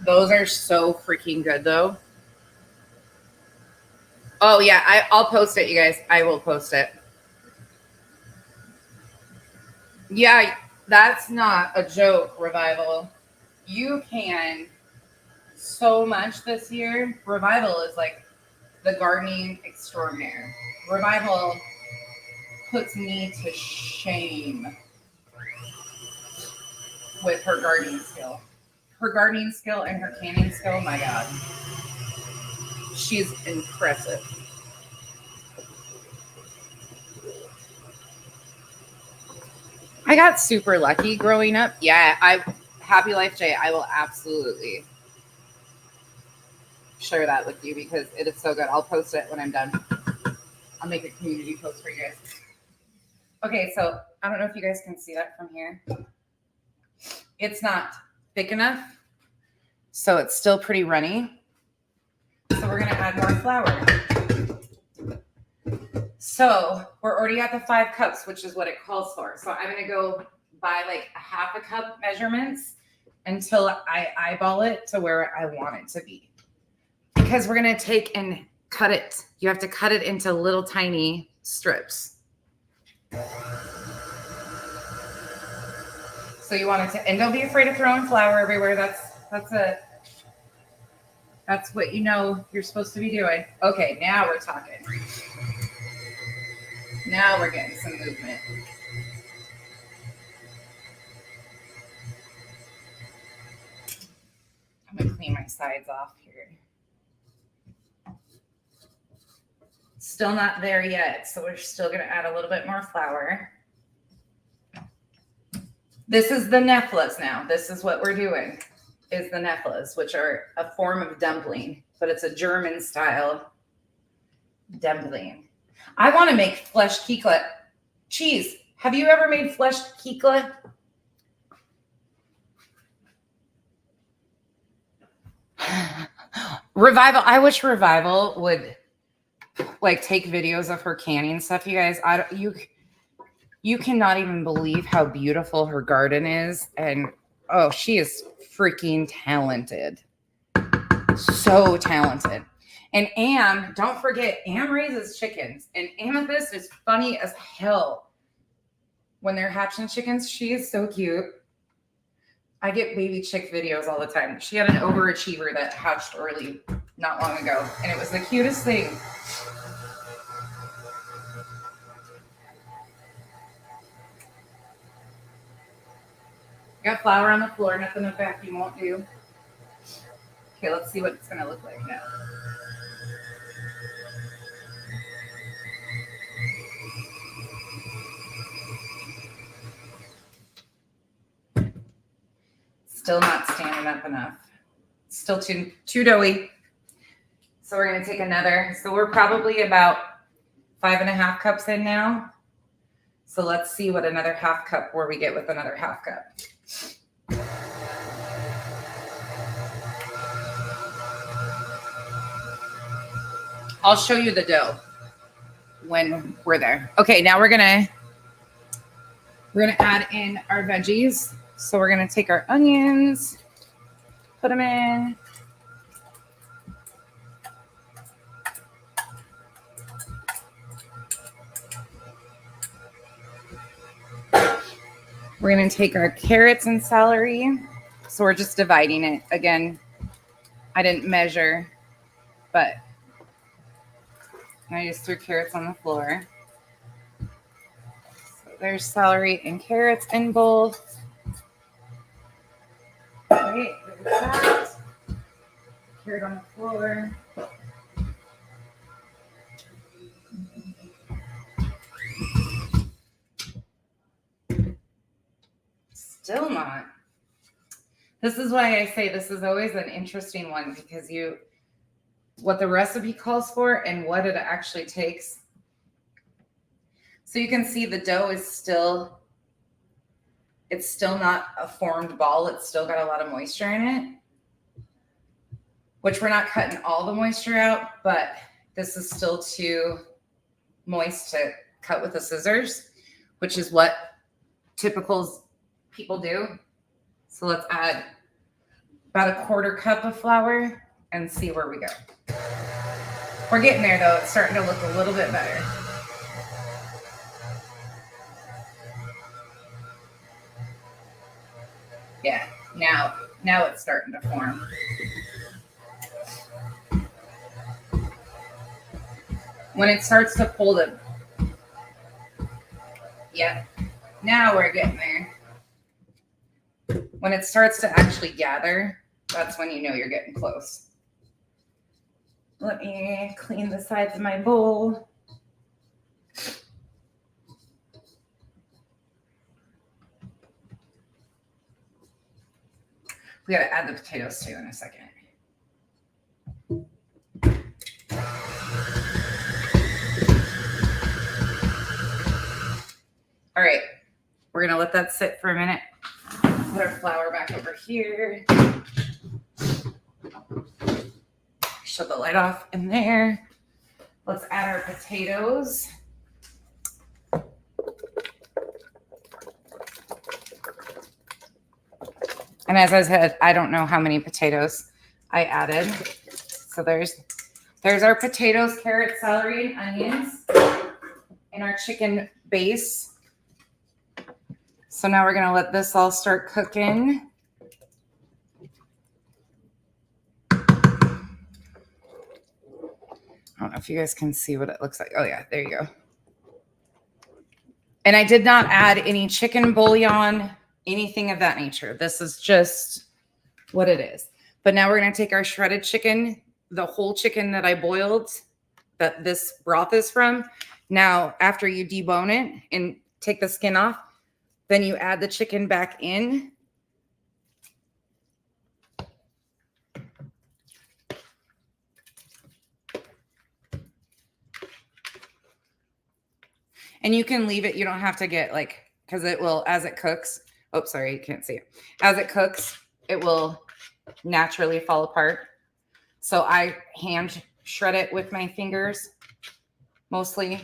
Those are so freaking good, though. Oh, yeah, I'll post it, you guys. I will post it. Yeah, that's not a joke, Revival. You can so much this year. Revival is like the gardening extraordinaire. Revival puts me to shame with her gardening skill. Her gardening skill and her canning skill, my God. She's impressive. I got super lucky growing up. Yeah, Happy Life J, I will absolutely share that with you because it is so good. I'll post it when I'm done. I'll make a community post for you guys. Okay, so I don't know if you guys can see that from here. It's not thick enough, so it's still pretty runny. So we're gonna add more flour. So we're already at the 5 cups, which is what it calls for. So I'm gonna go by like a half a cup measurements until I eyeball it to where I want it to be. Because we're gonna take and cut it. You have to cut it into little tiny strips. So you want it to, and don't be afraid of throwing flour everywhere. That's what you know you're supposed to be doing. Okay, now we're talking. Now we're getting some movement. I'm gonna clean my sides off here. Still not there yet, so we're still gonna add a little bit more flour. This is the Knoephlas now. This is what we're doing, is the Knoephlas, which are a form of dumpling, but it's a German style dumpling. I want to make fleshed kikla. Cheese, have you ever made fleshed kikla? Revival, I wish Revival would like take videos of her canning stuff, you guys. You cannot even believe how beautiful her garden is. And oh, she is freaking talented. So talented. And Am, don't forget, Am raises chickens. And Amethyst is funny as hell. When they're hatching chickens, she is so cute. I get baby chick videos all the time. She had an overachiever that hatched early not long ago. And it was the cutest thing. Got flour on the floor, nothing a vacuum won't do. Okay, let's see what it's gonna look like now. Still not standing up enough. Still too doughy. So we're gonna take another. So we're probably about 5.5 cups in now. So let's see what another half cup, where we get with another half cup. I'll show you the dough when we're there. Okay, now we're gonna add in our veggies. So we're gonna take our onions, put them in. We're gonna take our carrots and celery. So we're just dividing it. Again, I didn't measure, but I just threw carrots on the floor. So there's celery and carrots in both. Right, there's that. Carrot on the floor. still not. This is why I say this is always an interesting one, because what the recipe calls for and what it actually takes. So you can see the dough is still, it's still not a formed ball. It's still got a lot of moisture in it, which we're not cutting all the moisture out, but this is still too moist to cut with the scissors, which is what typical people do. So let's add about a 1/4 cup of flour and see where we go. We're getting there though. It's starting to look a little bit better. Yeah, now it's starting to form. When it starts to pull the, yeah, now we're getting there. When it starts to actually gather, that's when you know you're getting close. Let me clean the sides of my bowl. We got to add the potatoes too in a second. All right, we're gonna let that sit for a minute. Put our flour back over here. Shut the light off in there. Let's add our potatoes. And as I said, I don't know how many potatoes I added. So there's our potatoes, carrots, celery, and onions, and our chicken base. So now we're gonna let this all start cooking. I don't know if you guys can see what it looks like. Oh yeah, there you go. And I did not add any chicken bouillon, anything of that nature. This is just what it is. But now we're going to take our shredded chicken, the whole chicken that I boiled, that this broth is from. Now, after you debone it and take the skin off, then you add the chicken back in. And you can leave it. You don't have to get because it will, as it cooks. Oh, sorry, you can't see it. As it cooks, it will naturally fall apart. So I hand shred it with my fingers mostly,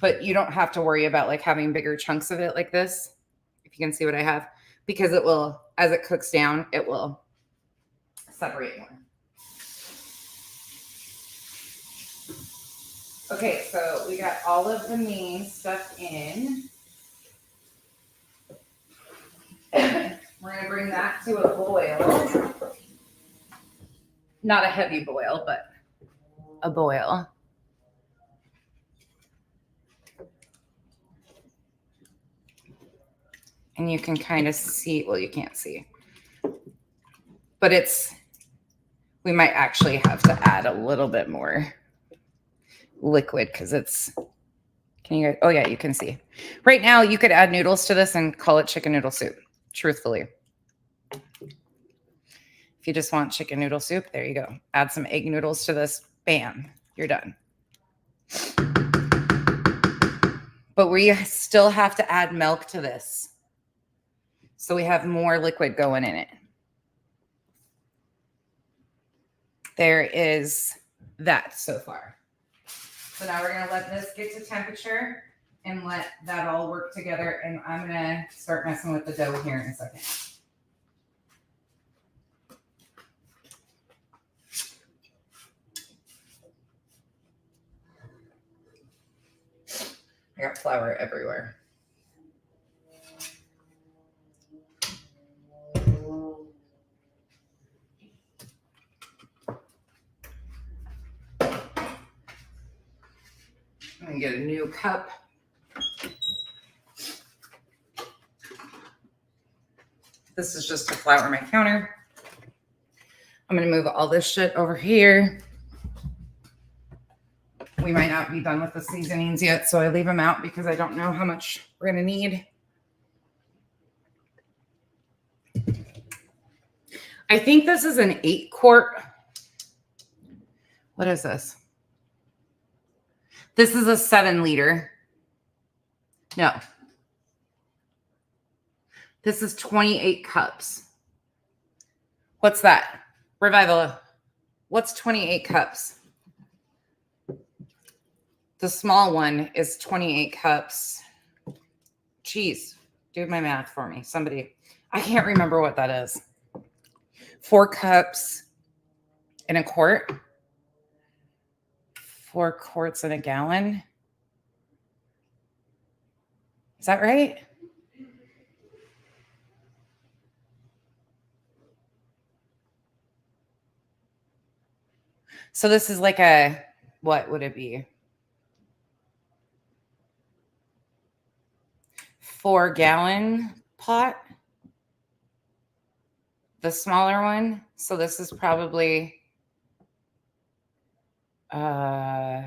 but you don't have to worry about having bigger chunks of it like this. If you can see what I have, because it will, as it cooks down, it will separate more. Okay, so we got all of the main stuff in. We're going to bring that to a boil. Not a heavy boil, but a boil. And you can kind of see, well, you can't see, but we might actually have to add a little bit more liquid because can you guys, oh yeah, you can see. Right now you could add noodles to this and call it chicken noodle soup, truthfully. If you just want chicken noodle soup, there you go. Add some egg noodles to this, bam, you're done. But we still have to add milk to this. So we have more liquid going in it. There is that so far. So now we're going to let this get to temperature and let that all work together. And I'm going to start messing with the dough here in a second. I got flour everywhere. I'm going to get a new cup. This is just to flour my counter. I'm going to move all this shit over here. We might not be done with the seasonings yet, so I leave them out because I don't know how much we're going to need. I think this is an 8-quart. What is this? This is a 7-liter. No. This is 28 cups. What's that? Revival. What's 28 cups? The small one is 28 cups. Jeez, do my math for me. Somebody. I can't remember what that is. 4 cups in a quart. 4 quarts in a gallon. Is that right? So this is like a, what would it be? 4-gallon pot. The smaller one. So this is probably, ooh,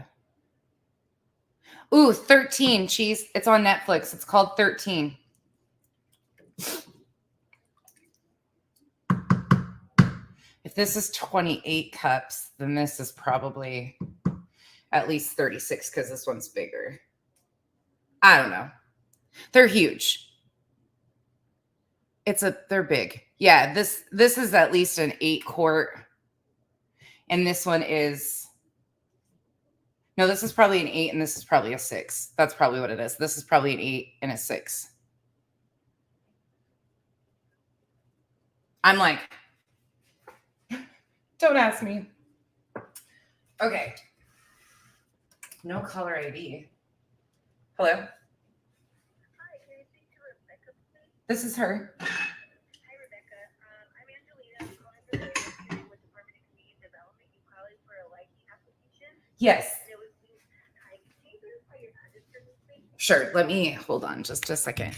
13, cheese. It's on Netflix. It's called 13. If this is 28 cups, then this is probably at least 36 because this one's bigger. I don't know. They're huge. They're big. Yeah, this is at least an 8-quart. And this one is, no, this is probably an 8 and this is probably a 6. That's probably what it is. This is probably an 8 and a 6. I'm like, don't ask me. Okay. No caller ID. Hello? Hi, can I speak to Rebecca, please? This is her. Hi, Rebecca. I'm Angelina. I'm calling from the Ministry with Department of Community Development. You calling for a lighting application? Yes. And it was being, hi, can you verify your address for me, please? Sure. Let me hold on just a second.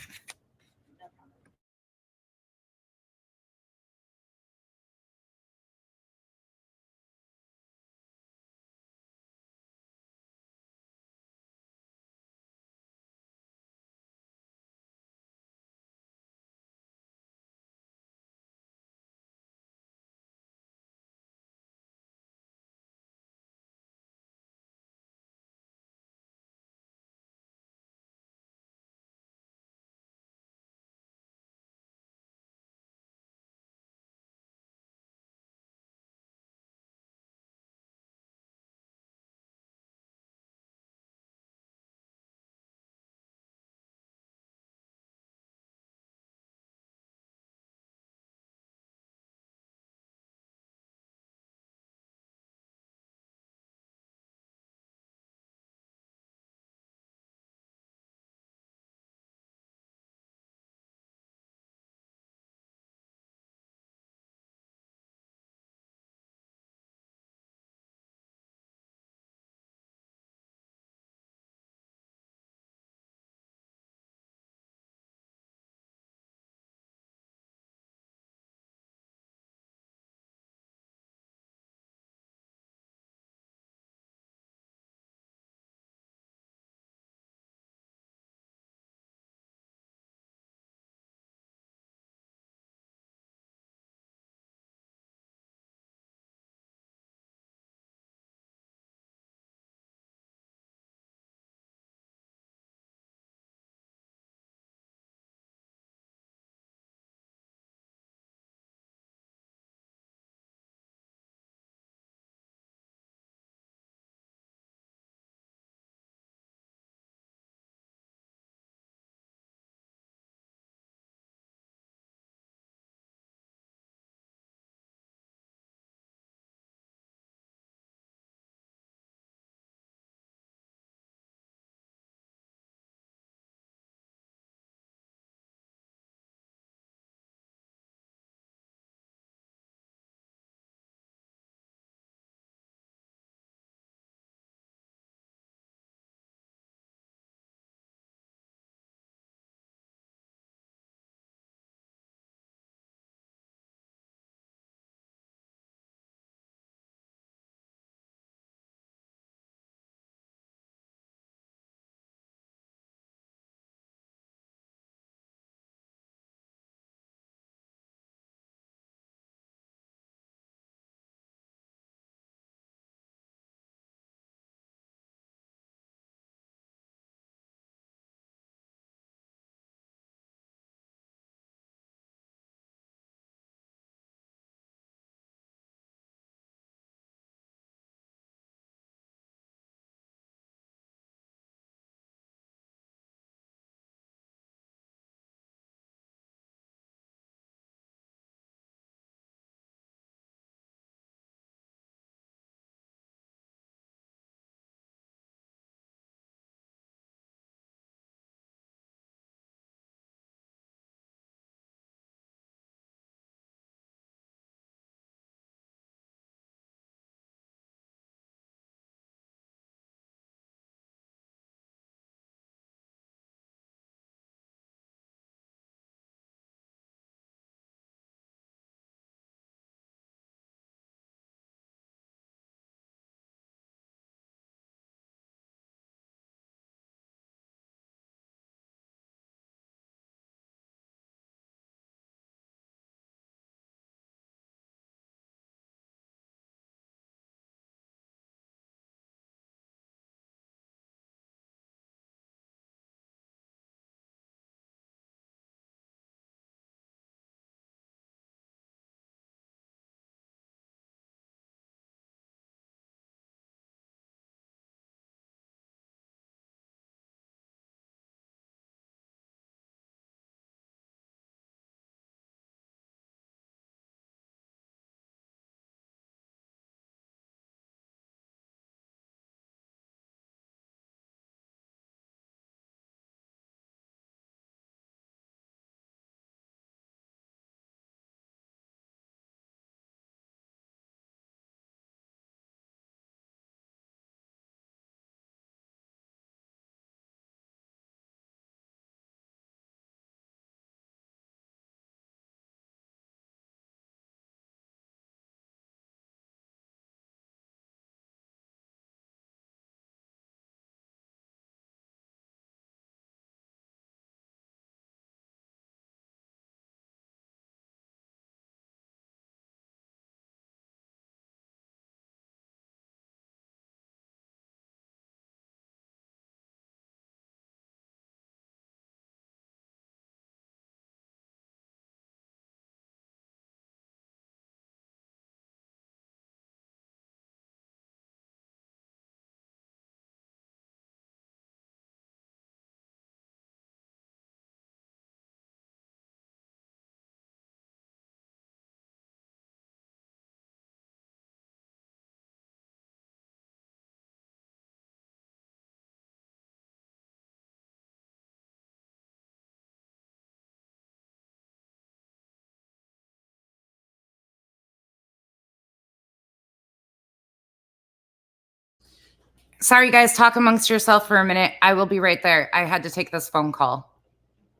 Sorry, guys. Talk amongst yourself for a minute. I will be right there. I had to take this phone call.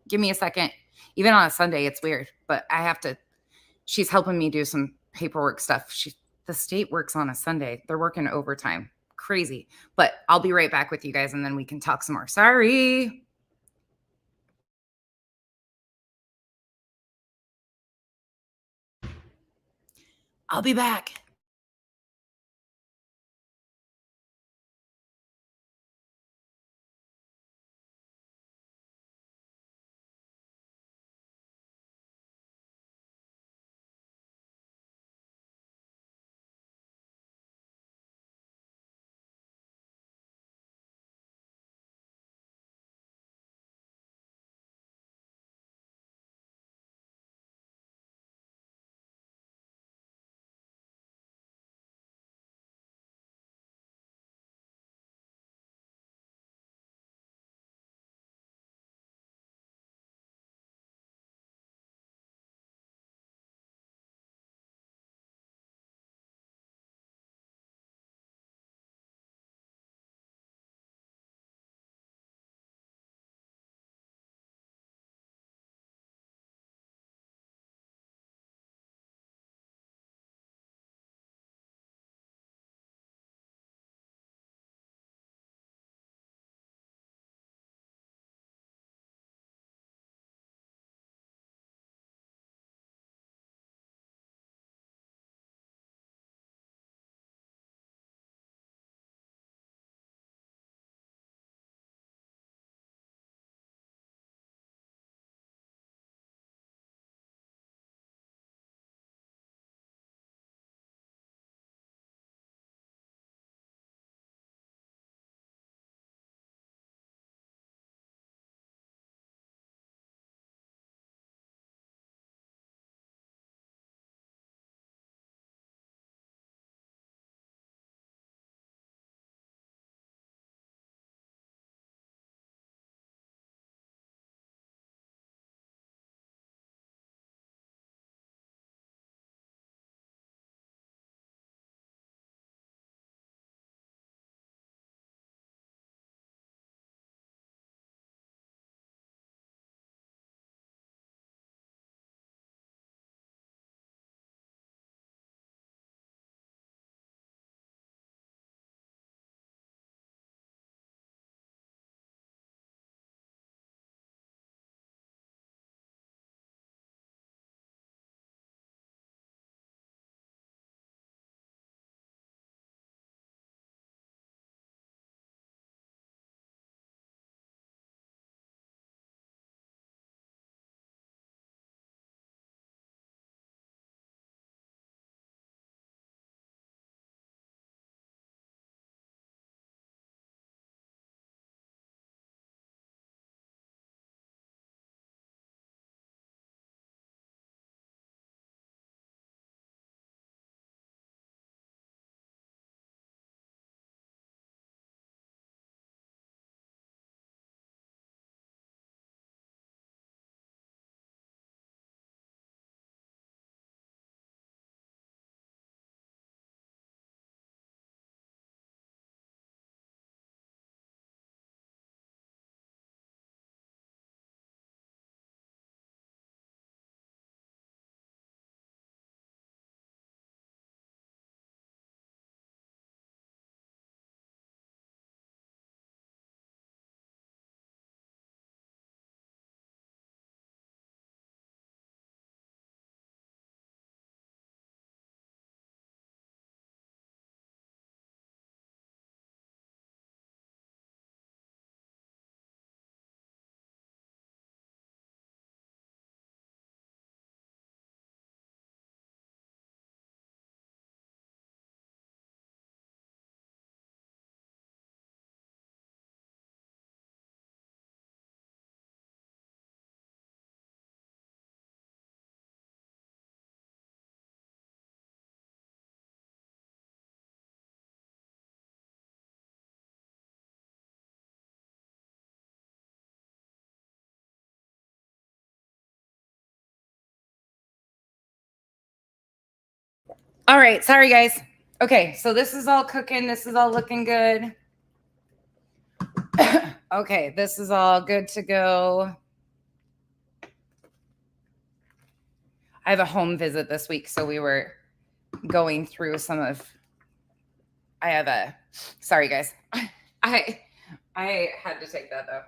Give me a second. Even on a Sunday, it's weird, but I have to. She's helping me do some paperwork stuff. The state works on a Sunday. They're working overtime. Crazy. But I'll be right back with you guys, and then we can talk some more. Sorry. I'll be back. All right. Sorry, guys. Okay. So this is all cooking. This is all looking good. Okay, this is all good to go. I have a home visit this week, so we were going through some of. Sorry guys, I had to take that though.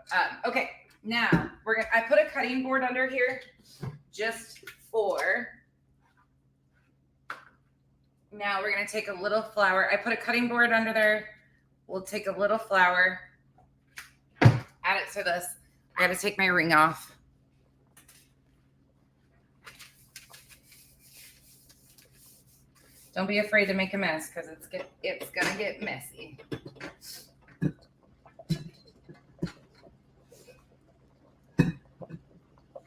Okay, now I put a cutting board under here just for. Now we're gonna take a little flour. I put a cutting board under there. We'll take a little flour, add it to this. I gotta take my ring off. Don't be afraid to make a mess because it's gonna get messy. And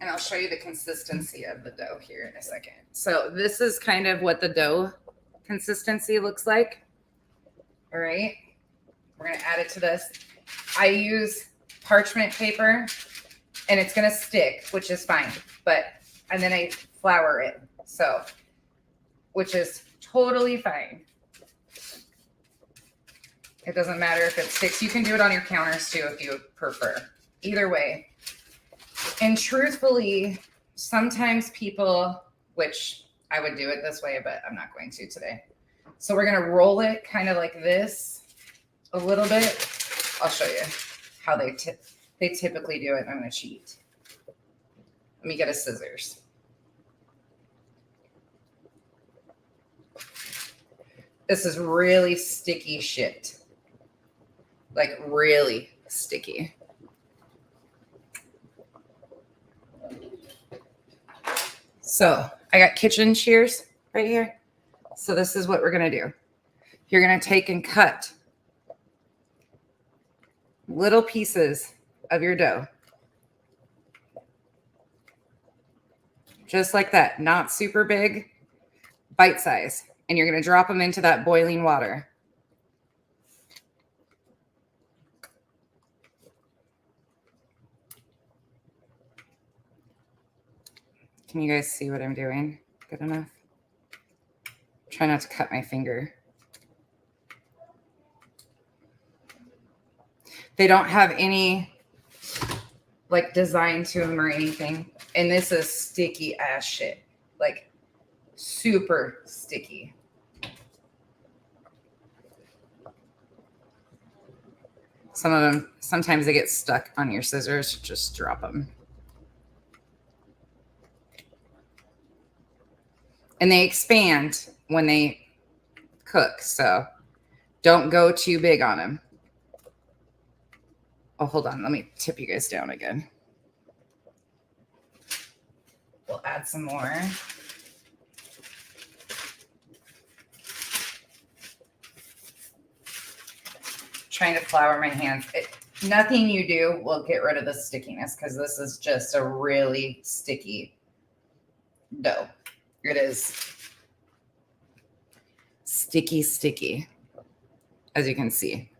I'll show you the consistency of the dough here in a second. So this is kind of what the dough consistency looks like. All right, we're gonna add it to this. I use parchment paper and it's gonna stick, which is fine, and then I flour it, so, which is totally fine. It doesn't matter if it sticks. You can do it on your counters too if you prefer. Either way. And truthfully, sometimes people, which I would do it this way, but I'm not going to today. So we're gonna roll it kind of like this a little bit. I'll show you how they typically do it. I'm gonna cheat. Let me get a scissors. This is really sticky shit. Like really sticky. So I got kitchen shears right here. So this is what we're going to do. You're going to take and cut little pieces of your dough. Just like that. Not super big, bite size. And you're going to drop them into that boiling water. Can you guys see what I'm doing? Good enough? Try not to cut my finger. They don't have any like design to them or anything. And this is sticky ass shit. Like super sticky. Some of them, sometimes they get stuck on your scissors. Just drop them. And they expand when they cook. So don't go too big on them. Oh, hold on. Let me tip you guys down again. We'll add some more. Trying to flour my hands. Nothing you do will get rid of the stickiness because this is just a really sticky dough. It is sticky, as you can see.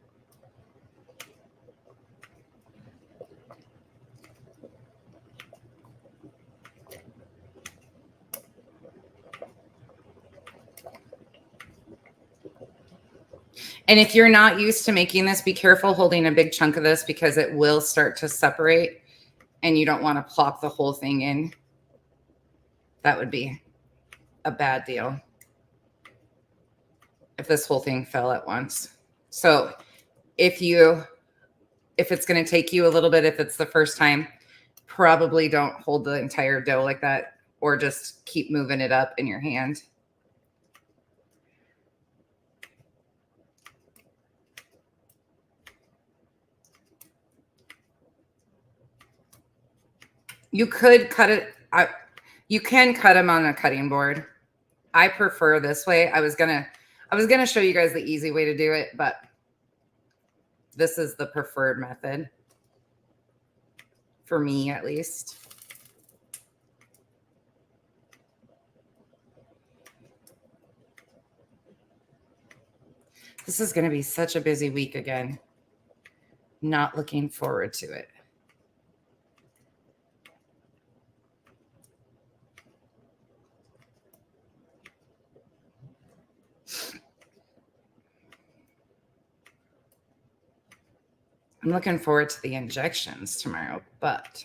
And if you're not used to making this, be careful holding a big chunk of this because it will start to separate and you don't want to plop the whole thing in. That would be a bad deal if this whole thing fell at once. So if it's going to take you a little bit, if it's the first time, probably don't hold the entire dough like that or just keep moving it up in your hand. You could cut it. You can cut them on a cutting board. I prefer this way. I was gonna show you guys the easy way to do it, but this is the preferred method for me, at least. This is going to be such a busy week again. Not looking forward to it. I'm looking forward to the injections tomorrow, but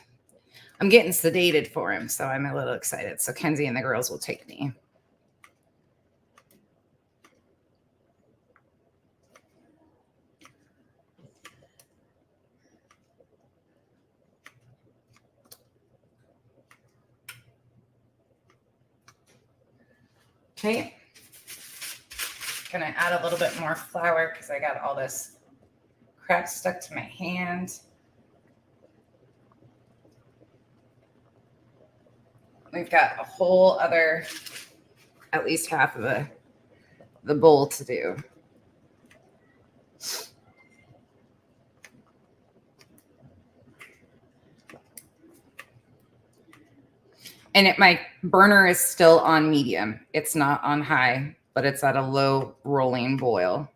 I'm getting sedated for him, so I'm a little excited. So Kenzie and the girls will take me. Okay. Gonna add a little bit more flour because I got all this crap stuck to my hand. We've got a whole other, at least half of the bowl to do. And my burner is still on medium. It's not on high, but it's at a low rolling boil.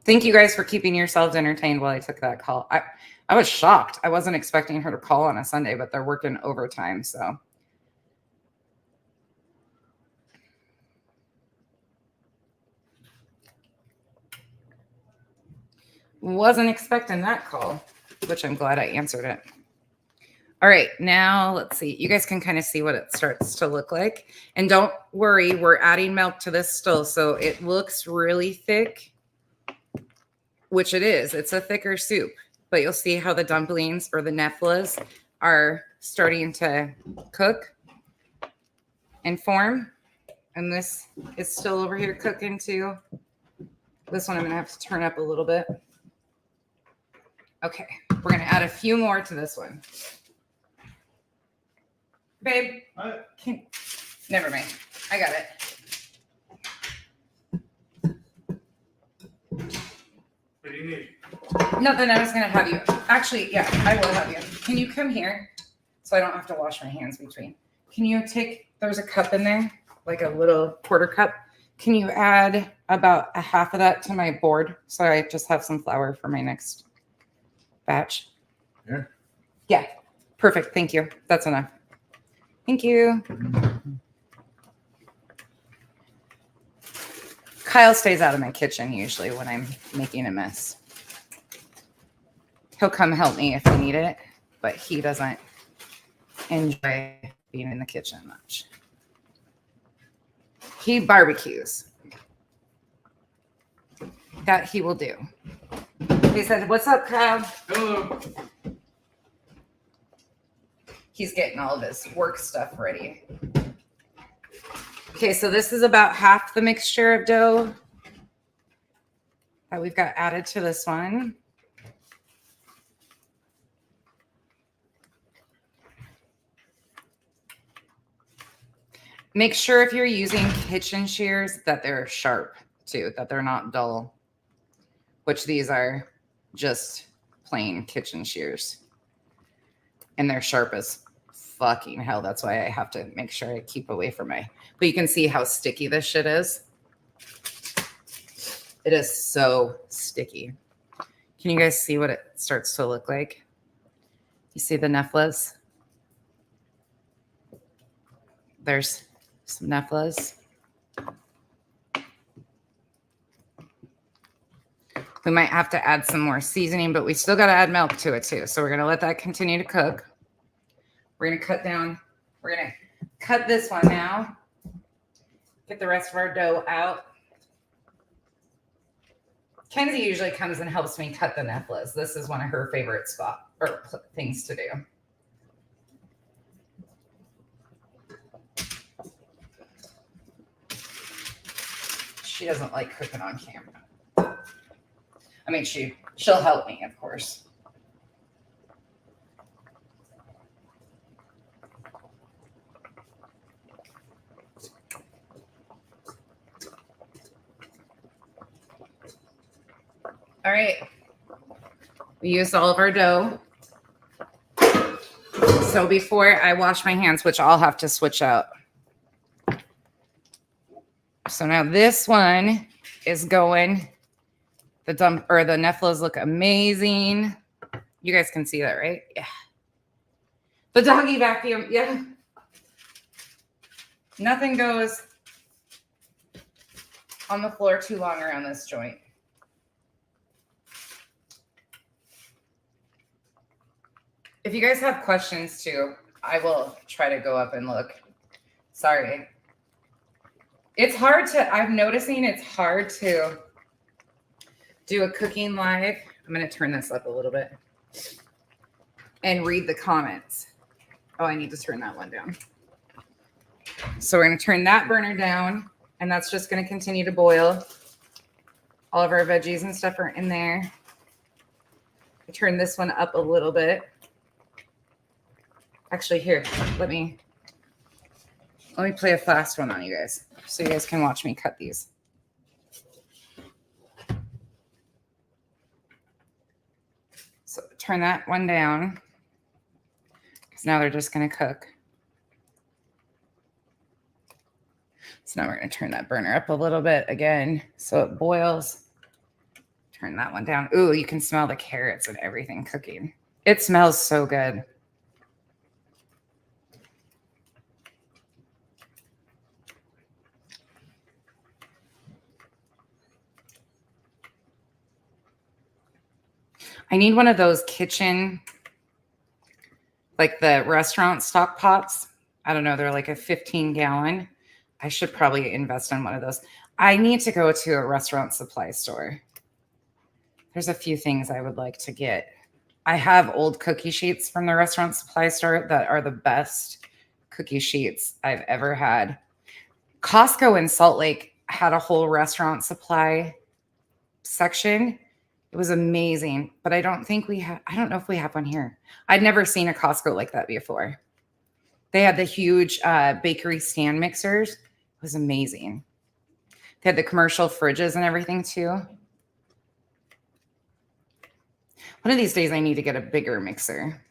Thank you guys for keeping yourselves entertained while I took that call. I was shocked. I wasn't expecting her to call on a Sunday, but they're working overtime, so. Wasn't expecting that call, which I'm glad I answered it. All right, now let's see. You guys can kind of see what it starts to look like. And don't worry, we're adding milk to this still, so it looks really thick, which it is. It's a thicker soup, but you'll see how the dumplings or the Knoephlas are starting to cook and form. And this is still over here cooking too. This one I'm gonna have to turn up a little bit. Okay, we're gonna add a few more to this one. Babe, never mind. I got it. What do you need? Nothing. I was gonna have you. Actually, yeah, I will have you. Can you come here so I don't have to wash my hands between? Can you take? There's a cup in there, like a little quarter cup. Can you add about a half of that to my board so I just have some flour for my next batch? Yeah. Yeah. Perfect. Thank you. That's enough. Thank you. Kyle stays out of my kitchen usually when I'm making a mess. He'll come help me if I need it, but he doesn't enjoy being in the kitchen much. He barbecues. That he will do. He said, "What's up, Kyle?" Hello. He's getting all of his work stuff ready. Okay, so this is about half the mixture of dough that we've got added to this one. Make sure if you're using kitchen shears that they're sharp too, that they're not dull, which these are just plain kitchen shears. And they're sharp as fucking hell. That's why I have to make sure I keep away from but you can see how sticky this shit is. It is so sticky. Can you guys see what it starts to look like? You see the Knoephlas? There's some Knoephlas. We might have to add some more seasoning, but we still got to add milk to it too. So we're going to let that continue to cook. We're going to cut down. We're going to cut this one now. Get the rest of our dough out. Kenzie usually comes and helps me cut the Knoephlas. This is one of her favorite things to do. She doesn't like cooking on camera. I mean, she'll help me, of course. All right. We used all of our dough. So before I wash my hands, which I'll have to switch out. So now this one is going. The Knoephlas look amazing. You guys can see that, right? Yeah. The doggy vacuum, yeah. Nothing goes on the floor too long around this joint. If you guys have questions too, I will try to go up and look. Sorry. It's hard to, I'm noticing it's hard to do a cooking live. I'm going to turn this up a little bit and read the comments. Oh, I need to turn that one down. So we're going to turn that burner down, and that's just going to continue to boil. All of our veggies and stuff are in there. I turn this one up a little bit. Actually, here, let me play a fast one on you guys so you guys can watch me cut these. So turn that one down because now they're just going to cook. So now we're going to turn that burner up a little bit again so it boils. Turn that one down. Ooh, you can smell the carrots and everything cooking. It smells so good. I need one of those kitchen, like the restaurant stock pots. I don't know. They're like a 15-gallon. I should probably invest in one of those. I need to go to a restaurant supply store. There's a few things I would like to get. I have old cookie sheets from the restaurant supply store that are the best cookie sheets I've ever had. Costco in Salt Lake had a whole restaurant supply section. It was amazing, but I don't think we have, I don't know if we have one here. I'd never seen a Costco like that before. They had the huge bakery stand mixers. It was amazing. They had the commercial fridges and everything too. One of these days I need to get a bigger mixer,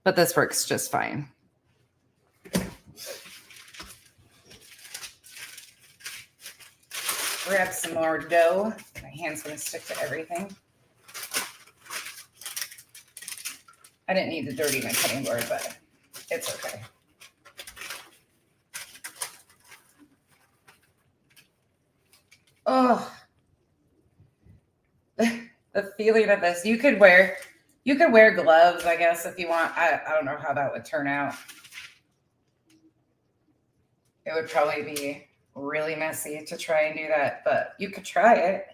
but this works just fine. Grab some more dough. My hand's going to stick to everything. I didn't need to dirty my cutting board, but it's okay. Oh, the feeling of this. You could wear gloves, I guess, if you want. I don't know how that would turn out. It would probably be really messy to try and do that, but you could try it.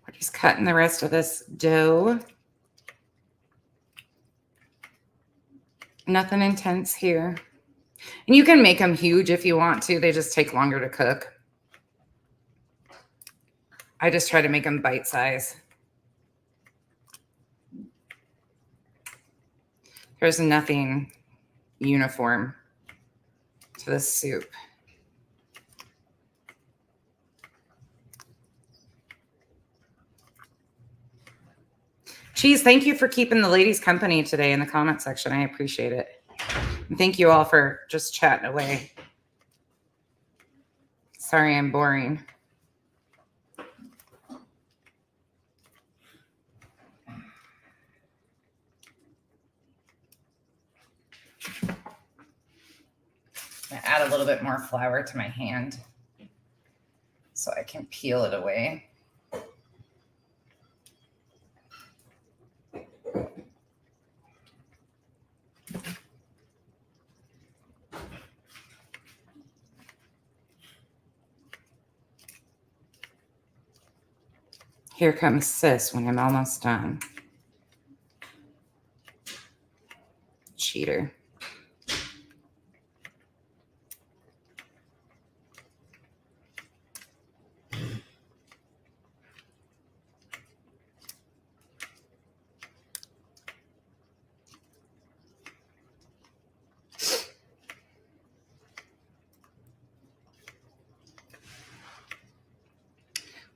We're just cutting the rest of this dough. Nothing intense here. And you can make them huge if you want to. They just take longer to cook. I just try to make them bite size. There's nothing uniform to this soup. Cheese, thank you for keeping the ladies company today in the comment section. I appreciate it. And thank you all for just chatting away. Sorry I'm boring. I add a little bit more flour to my hand so I can peel it away. Here comes sis when I'm almost done. Cheater.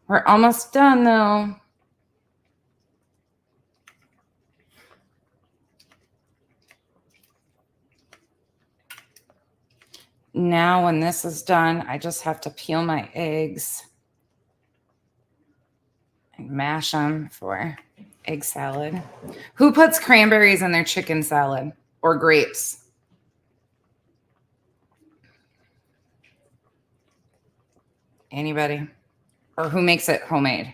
We're almost done though. Now when this is done, I just have to peel my eggs and mash them for Egg salad. Who puts cranberries in their chicken salad or grapes? Anybody? Or who makes it homemade?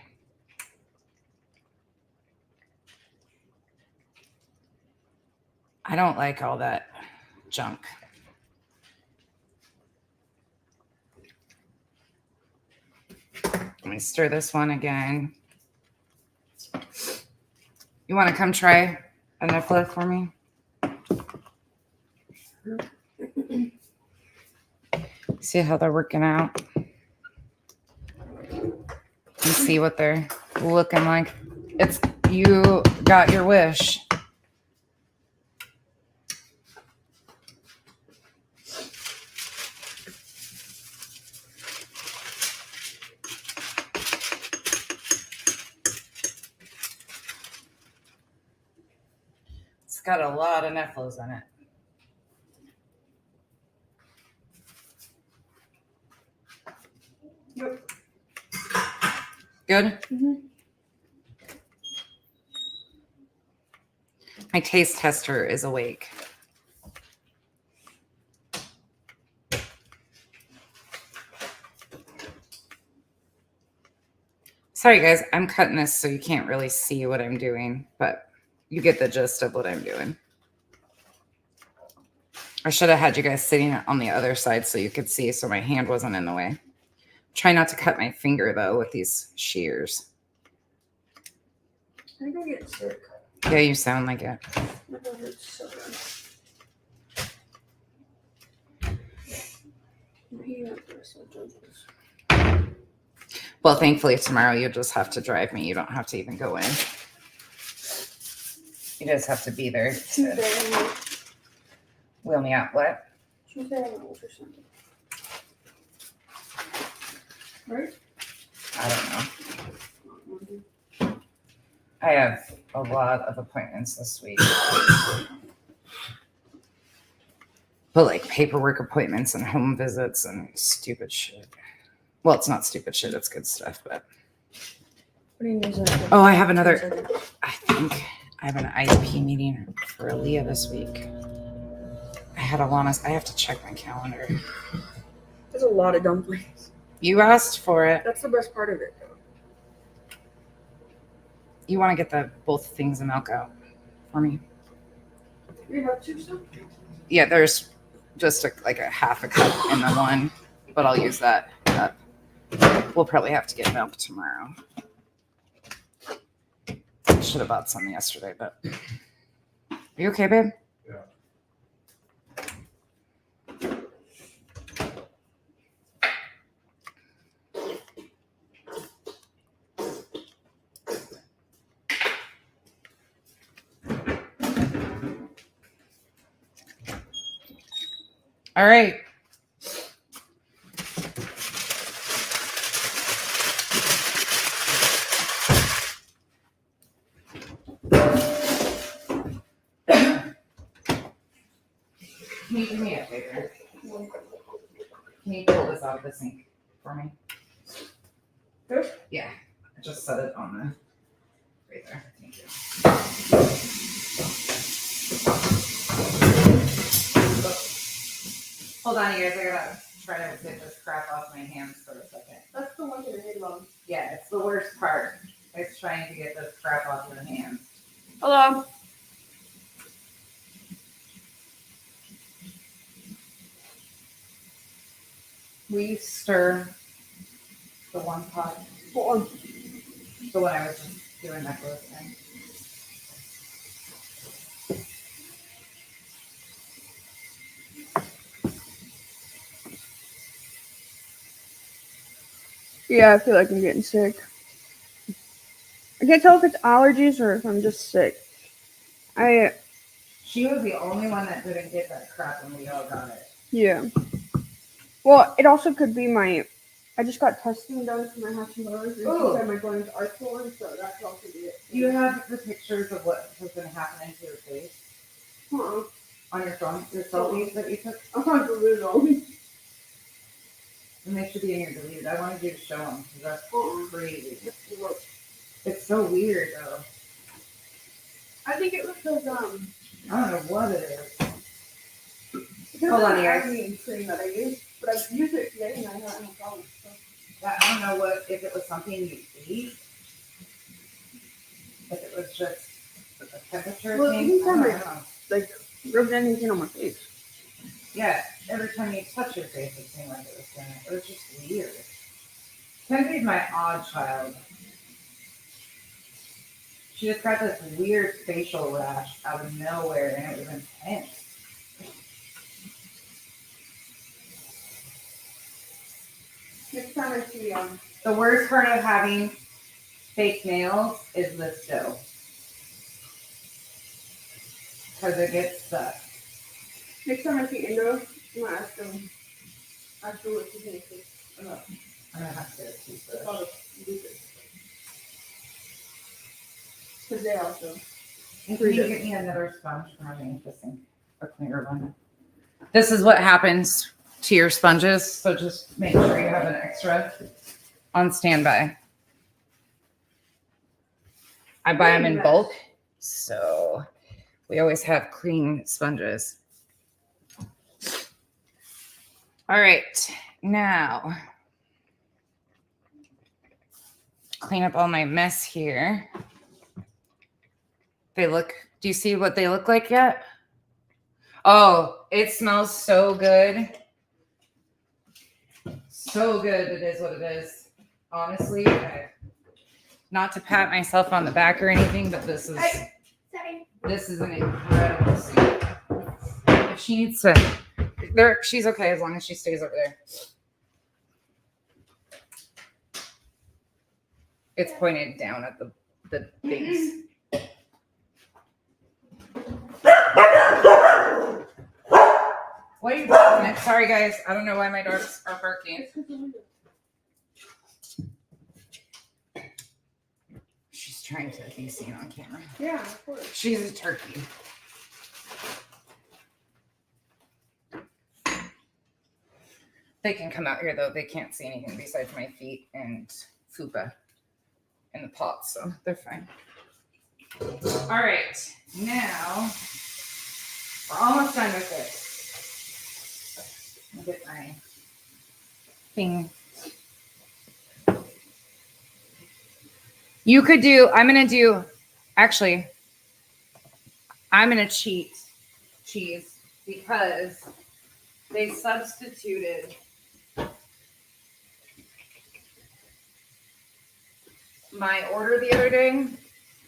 I don't like all that junk. Let me stir this one again. You want to come try a Knoephla for me? See how they're working out? And see what they're looking like. It's you got your wish. It's got a lot of Knoephlas in it. Yep. Good? Mm-hmm. My taste tester is awake. Sorry, guys. I'm cutting this so you can't really see what I'm doing, but you get the gist of what I'm doing. I should have had you guys sitting on the other side so you could see so my hand wasn't in the way. Try not to cut my finger, though, with these shears. I think I get sick. Yeah, you sound like it. My throat hurts so bad. I'm heating up for this, so don't do this. Well, thankfully, tomorrow you'll just have to drive me. You don't have to even go in. You just have to be there Tuesday, to I'm wheel me out. What? Tuesday, I'm ultrasound. Right? I don't know. I have a lot of appointments this week. But like paperwork appointments and home visits and stupid shit. Well, it's not stupid shit. It's good stuff, but. What do you mean? Oh, I have another. I think I have an IEP meeting for Aaliyah this week. I had Alana's. I have to check my calendar. There's a lot of dumplings. You asked for it. That's the best part of it, though. You want to get the both things of milk out for me? You have two stuff? Yeah, there's just like a half a cup in the one, but I'll use that cup. We'll probably have to get milk tomorrow. Should have bought some yesterday, but are you okay, babe? Yeah. All right. Can you do me a favor? Can you pull this out of the sink for me? This? Yeah. I just set it on the right there. Thank you. Hold on, you guys. I gotta try to get this crap off my hands for a second. That's the one that I hate about. Yeah, it's the worst part. It's trying to get this crap off your hands. Hello. Will you stir the one pot? Hold on. The one I was just doing that roasting. Yeah, I feel like I'm getting sick. I can't tell if it's allergies or if I'm just sick. She was the only one that didn't get that crap when we all got it. Yeah. Well, it also could be I just got testing done for my Hashimoto's, and she Ooh. said my glands are swollen, so that could also be it. Do you have the pictures of what has been happening to your face Uh-uh. on your phone, your selfies that you took? I'm not delusional. And they should be in your deleted. I wanted you to show them because that's Uh-uh. crazy. Look. It's so weird though. think it was those I don't know what it is. Hold on, guys. Cream that I use, but I've used it today and I haven't had no problem. So. I don't know if it was something you ate. If it was just a temperature Well, thing. anytime I I don't know. like rubbed anything on my face. Yeah, every time you touch your face, it seemed like it was doing it. It was just weird. Kenzie's my odd child. She just got this weird facial rash out of nowhere, and it was intense. Next time I see The worst part of having fake nails is this dough. Because it gets stuck. next time I see Indo, I'm gonna ask him what he thinks. I'm gonna have to get a toothbrush. Because they also. And can you get me another sponge for my interesting, a clearer one? This is what happens to your sponges, so just make sure you have an extra on standby. I buy them in bulk, so we always have clean sponges. All right, now clean up all my mess here. Do you see what they look like yet? Oh, it smells so good. So good, it is what it is. Honestly, not to pat myself on the back or anything, but this is an incredible soup. If she needs to, she's okay as long as she stays over there. It's pointed down at the things. What are you barking at? Sorry, guys. I don't know why my dogs are barking. She's trying to be seen on camera. Yeah, of course. She's a turkey. They can come out here, though. They can't see anything besides my feet and fupa in the pot, so they're fine. All right. Now, we're almost done with this. I'll get my thing. You could do, I'm going to cheat cheese because they substituted my order the other day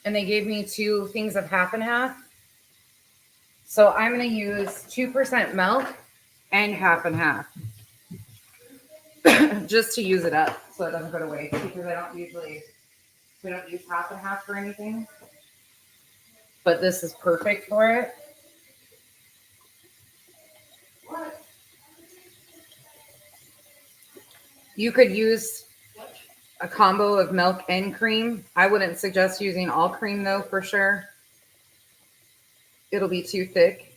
and they gave me 2 things of half and half. So I'm going to use 2% milk and half and half just to use it up so it doesn't go to waste because we don't use half and half for anything. But this is perfect for it. You could use a combo of milk and cream. I wouldn't suggest using all cream though, for sure. It'll be too thick.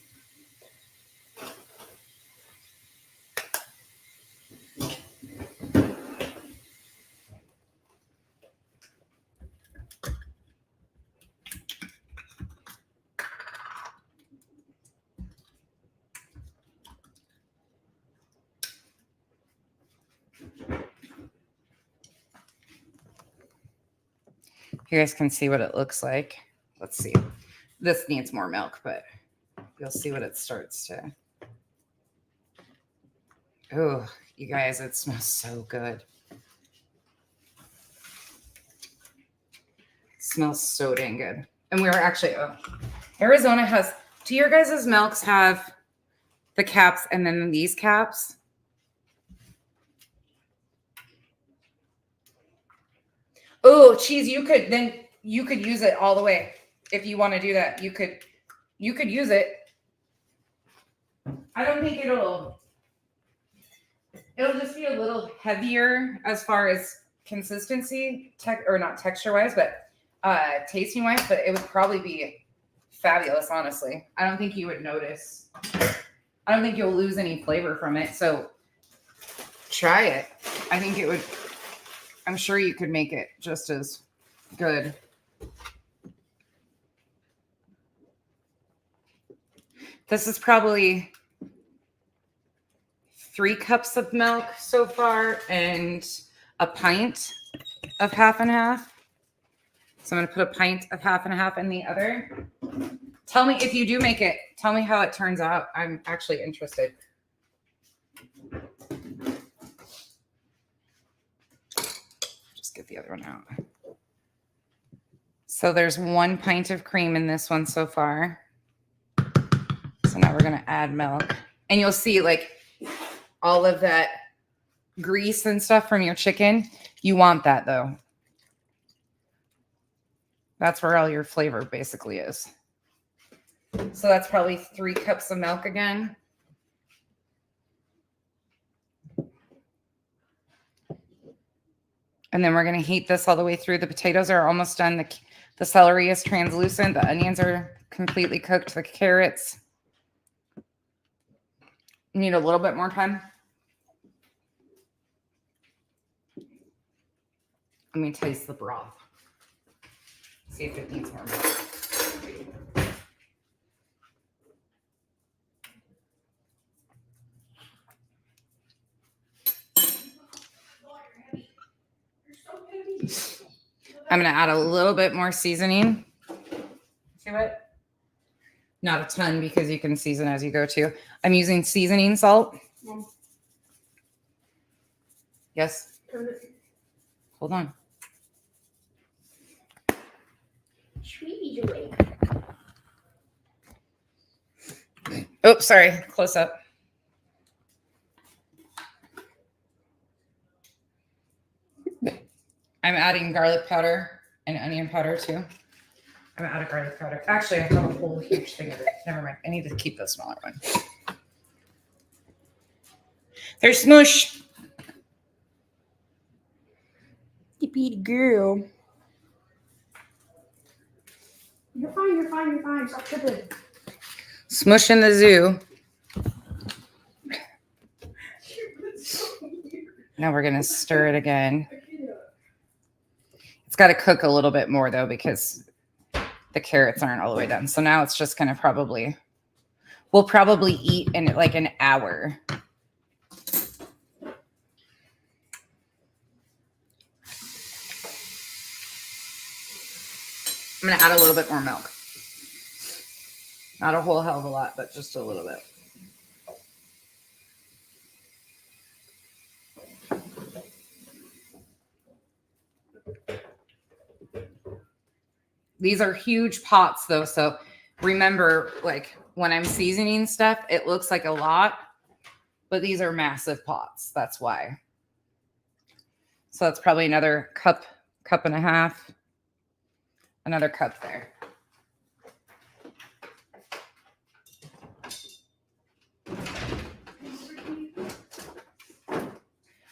You guys can see what it looks like. Let's see. This needs more milk, but you'll see what it starts to. Oh, you guys, it smells so good. It smells so dang good. And we were actually, Arizona has, do your guys' milks have the caps and then these caps? Oh, cheese, you could use it all the way. If you want to do that, you could use it. I don't think it'll just be a little heavier as far as consistency, not texture wise, but tasting wise, but it would probably be fabulous, honestly. I don't think you would notice. I don't think you'll lose any flavor from it. So try it. I think it would. I'm sure you could make it just as good. This is probably 3 cups of milk so far and a pint of half and half. So I'm going to put a pint of half and half in the other. Tell me if you do make it. Tell me how it turns out. I'm actually interested. Just get the other one out. So there's 1 pint of cream in this one so far. So now we're going to add milk. And you'll see like all of that grease and stuff from your chicken. You want that though. That's where all your flavor basically is. So that's probably 3 cups of milk again. And then we're going to heat this all the way through. The potatoes are almost done. The celery is translucent. The onions are completely cooked. The carrots need a little bit more time. Let me taste the broth. See if it needs more milk. I'm going to add a little bit more seasoning. See what? Not a ton because you can season as you go too. I'm using seasoning salt. Yes. Hold on. Sweetie's awake. Oh, sorry. Close up. I'm adding garlic powder and onion powder too. I'm out of garlic powder. Actually, I have a whole huge thing of it. Never mind. I need to keep the smaller one. There's Smoosh. Yippee girl. You're fine. Stop tripping. Smush in the zoo. Now we're going to stir it again. It's got to cook a little bit more though because the carrots aren't all the way done. So now it's just going to we'll probably eat in like an hour. I'm going to add a little bit more milk. Not a whole hell of a lot, but just a little bit. These are huge pots though. So remember, like when I'm seasoning stuff, it looks like a lot, but these are massive pots. That's why. So that's probably another cup and a half, another cup there.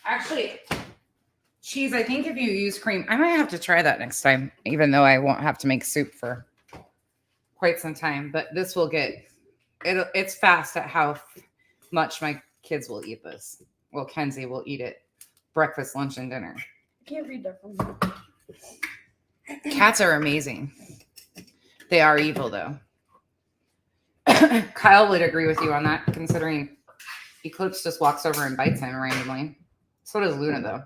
Actually, cheese, I think if you use cream, I might have to try that next time, even though I won't have to make soup for quite some time. But this will it's fast at how much my kids will eat this. Well, Kenzie will eat it breakfast, lunch, and dinner. I can't read that from you. Cats are amazing. They are evil, though. Kyle would agree with you on that, considering Eclipse just walks over and bites him randomly. So does Luna, though.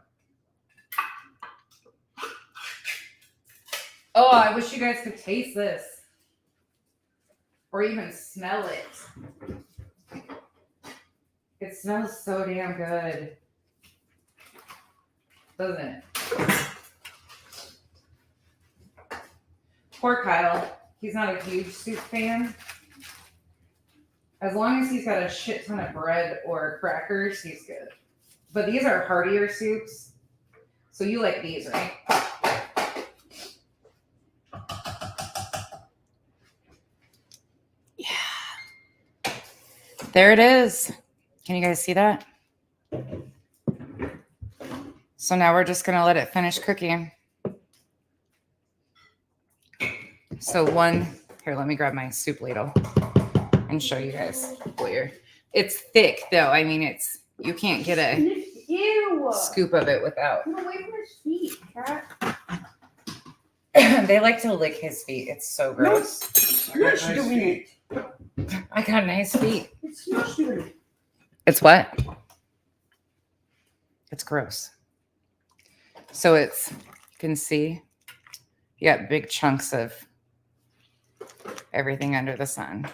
Oh, I wish you guys could taste this. Or even smell it. It smells so damn good. Doesn't it? Poor Kyle. He's not a huge soup fan. As long as he's got a shit ton of bread or crackers, he's good. But these are heartier soups. So you like these, right? Yeah. There it is. Can you guys see that? So now we're just going to let it finish cooking. So here, let me grab my soup ladle and show you guys. It's thick though. I mean, you can't get a Ew. scoop of it without. Get away from his feet, cat. They like to lick his feet. It's so gross. You're not doing it. I got nice feet. It's smushed even. It's what? It's gross. So it's, you can see, you got big chunks of everything under the sun.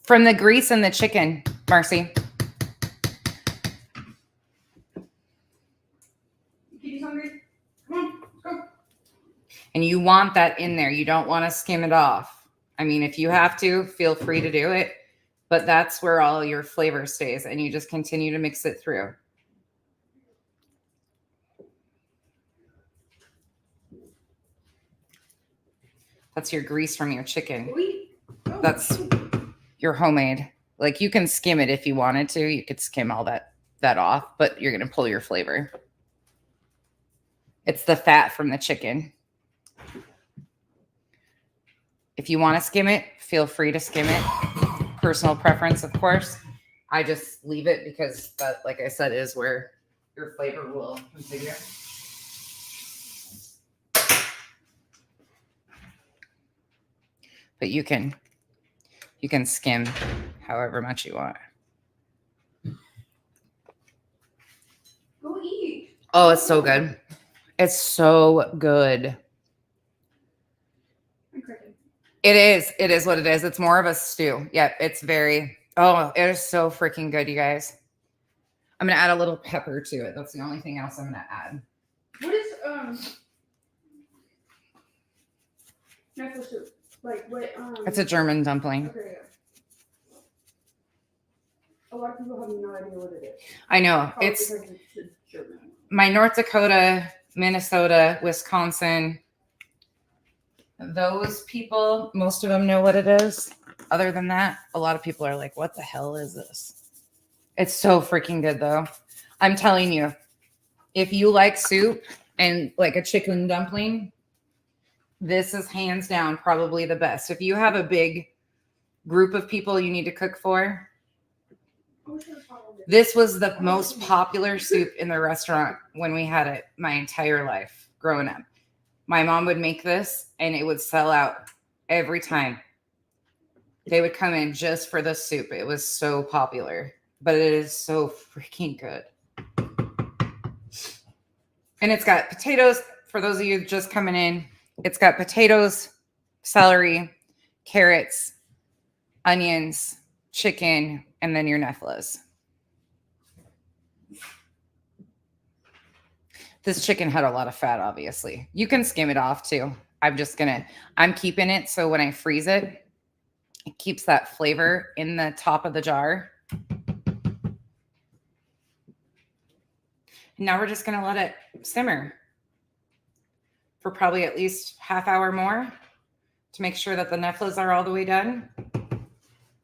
From the grease in the chicken, Marcy. Kitty's hungry. Come on, let's go. And you want that in there. You don't want to skim it off. I mean, if you have to, feel free to do it. But that's where all your flavor stays. And you just continue to mix it through. That's your grease from your chicken. That's your homemade. Like you can skim it if you wanted to. You could skim all that off, but you're going to pull your flavor. It's the fat from the chicken. If you want to skim it, feel free to skim it. Personal preference, of course. I just leave it because that, like I said, is where your flavor will configure. But you can skim however much you want. Go eat. Oh, it's so good. It's so good. It is. It is what it is. It's more of a stew. Yep. It's very, oh, it is so freaking good, you guys. I'm going to add a little pepper to it. That's the only thing else I'm going to add. What is Knoephla soup? Like what It's a German dumpling. Okay, yeah. A lot of people have no idea what it is. I know. Probably It's because it's German. my North Dakota, Minnesota, Wisconsin. Those people, most of them know what it is. Other than that, a lot of people are like, what the hell is this? It's so freaking good, though. I'm telling you, if you like soup and like a chicken dumpling, this is hands down probably the best. If you have a big group of people you need to cook for, this was the most popular soup in the restaurant when we had it my entire life growing up. My mom would make this and it would sell out every time. They would come in just for the soup. It was so popular, but it is so freaking good. And it's got potatoes. For those of you just coming in, it's got potatoes, celery, carrots, onions, chicken, and then your Knoephlas. This chicken had a lot of fat, obviously. You can skim it off too. I'm keeping it so when I freeze it, it keeps that flavor in the top of the jar. Now we're just gonna let it simmer for probably at least half hour more to make sure that the Knoephlas are all the way done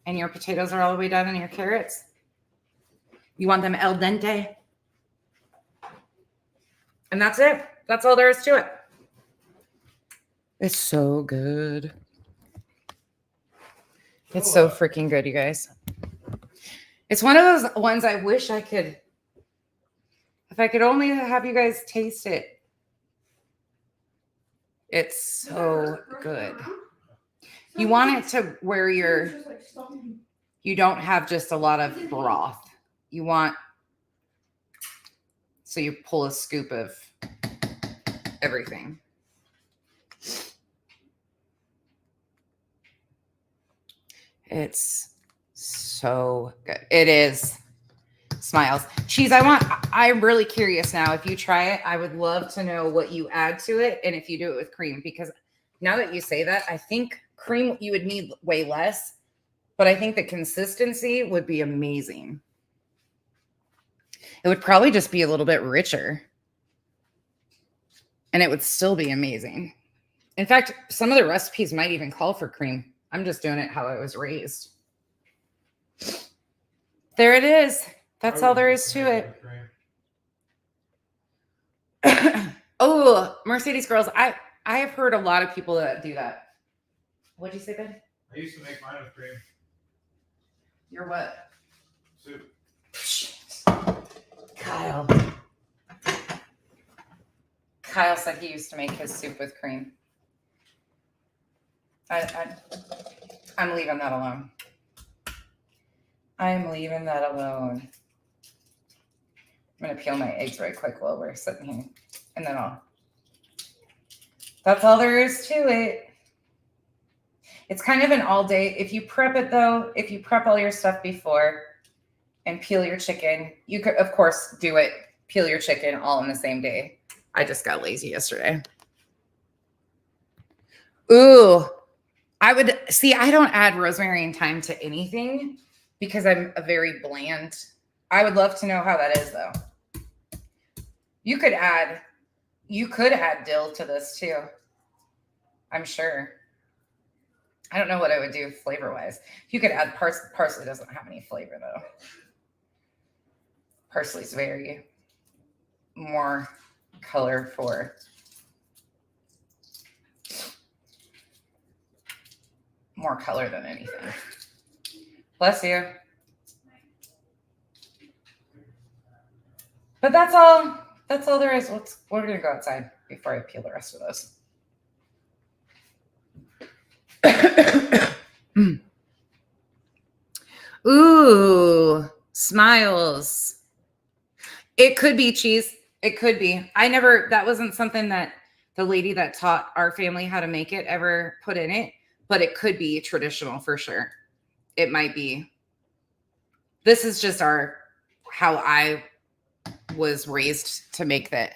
and your potatoes are all the way done and your carrots. You want them al dente. And that's it. That's all there is to it. It's so good. It's so freaking good, you guys. It's one of those ones I wish I could, if I could only have you guys taste it. It's so good. You want it to where you don't have just a lot of broth. You want, so you pull a scoop of everything. It's so good. It is. Smiles. Cheese, I'm really curious now. If you try it, I would love to know what you add to it and if you do it with cream, because now that you say that, I think cream you would need way less, but I think the consistency would be amazing. It would probably just be a little bit richer and it would still be amazing. In fact, some of the recipes might even call for cream. I'm just doing it how I was raised. There it is. That's all there is to it. Oh, Mercedes girls. I have heard a lot of people that do that. What'd you say, Ben? I used to make mine with cream. You're what? Soup. Kyle. Kyle said he used to make his soup with cream. I'm leaving that alone. I'm leaving that alone. I'm going to peel my eggs right quick while we're sitting here. And then that's all there is to it. It's kind of an all day. If you prep it though, if you prep all your stuff before and peel your chicken, you could, of course, do it, peel your chicken all in the same day. I just got lazy yesterday. Ooh, I don't add rosemary and thyme to anything because I'm a very bland. I would love to know how that is though. You could add dill to this too. I'm sure. I don't know what I would do flavor wise. You could add parsley. Parsley doesn't have any flavor though. Parsley's very more color for more color than anything. Bless you. But that's all there is. We're gonna go outside before I peel the rest of those. Ooh, smiles. It could be cheese. It could be. That wasn't something that the lady that taught our family how to make it ever put in it, but it could be traditional for sure. It might be. This is just how I was raised to make that.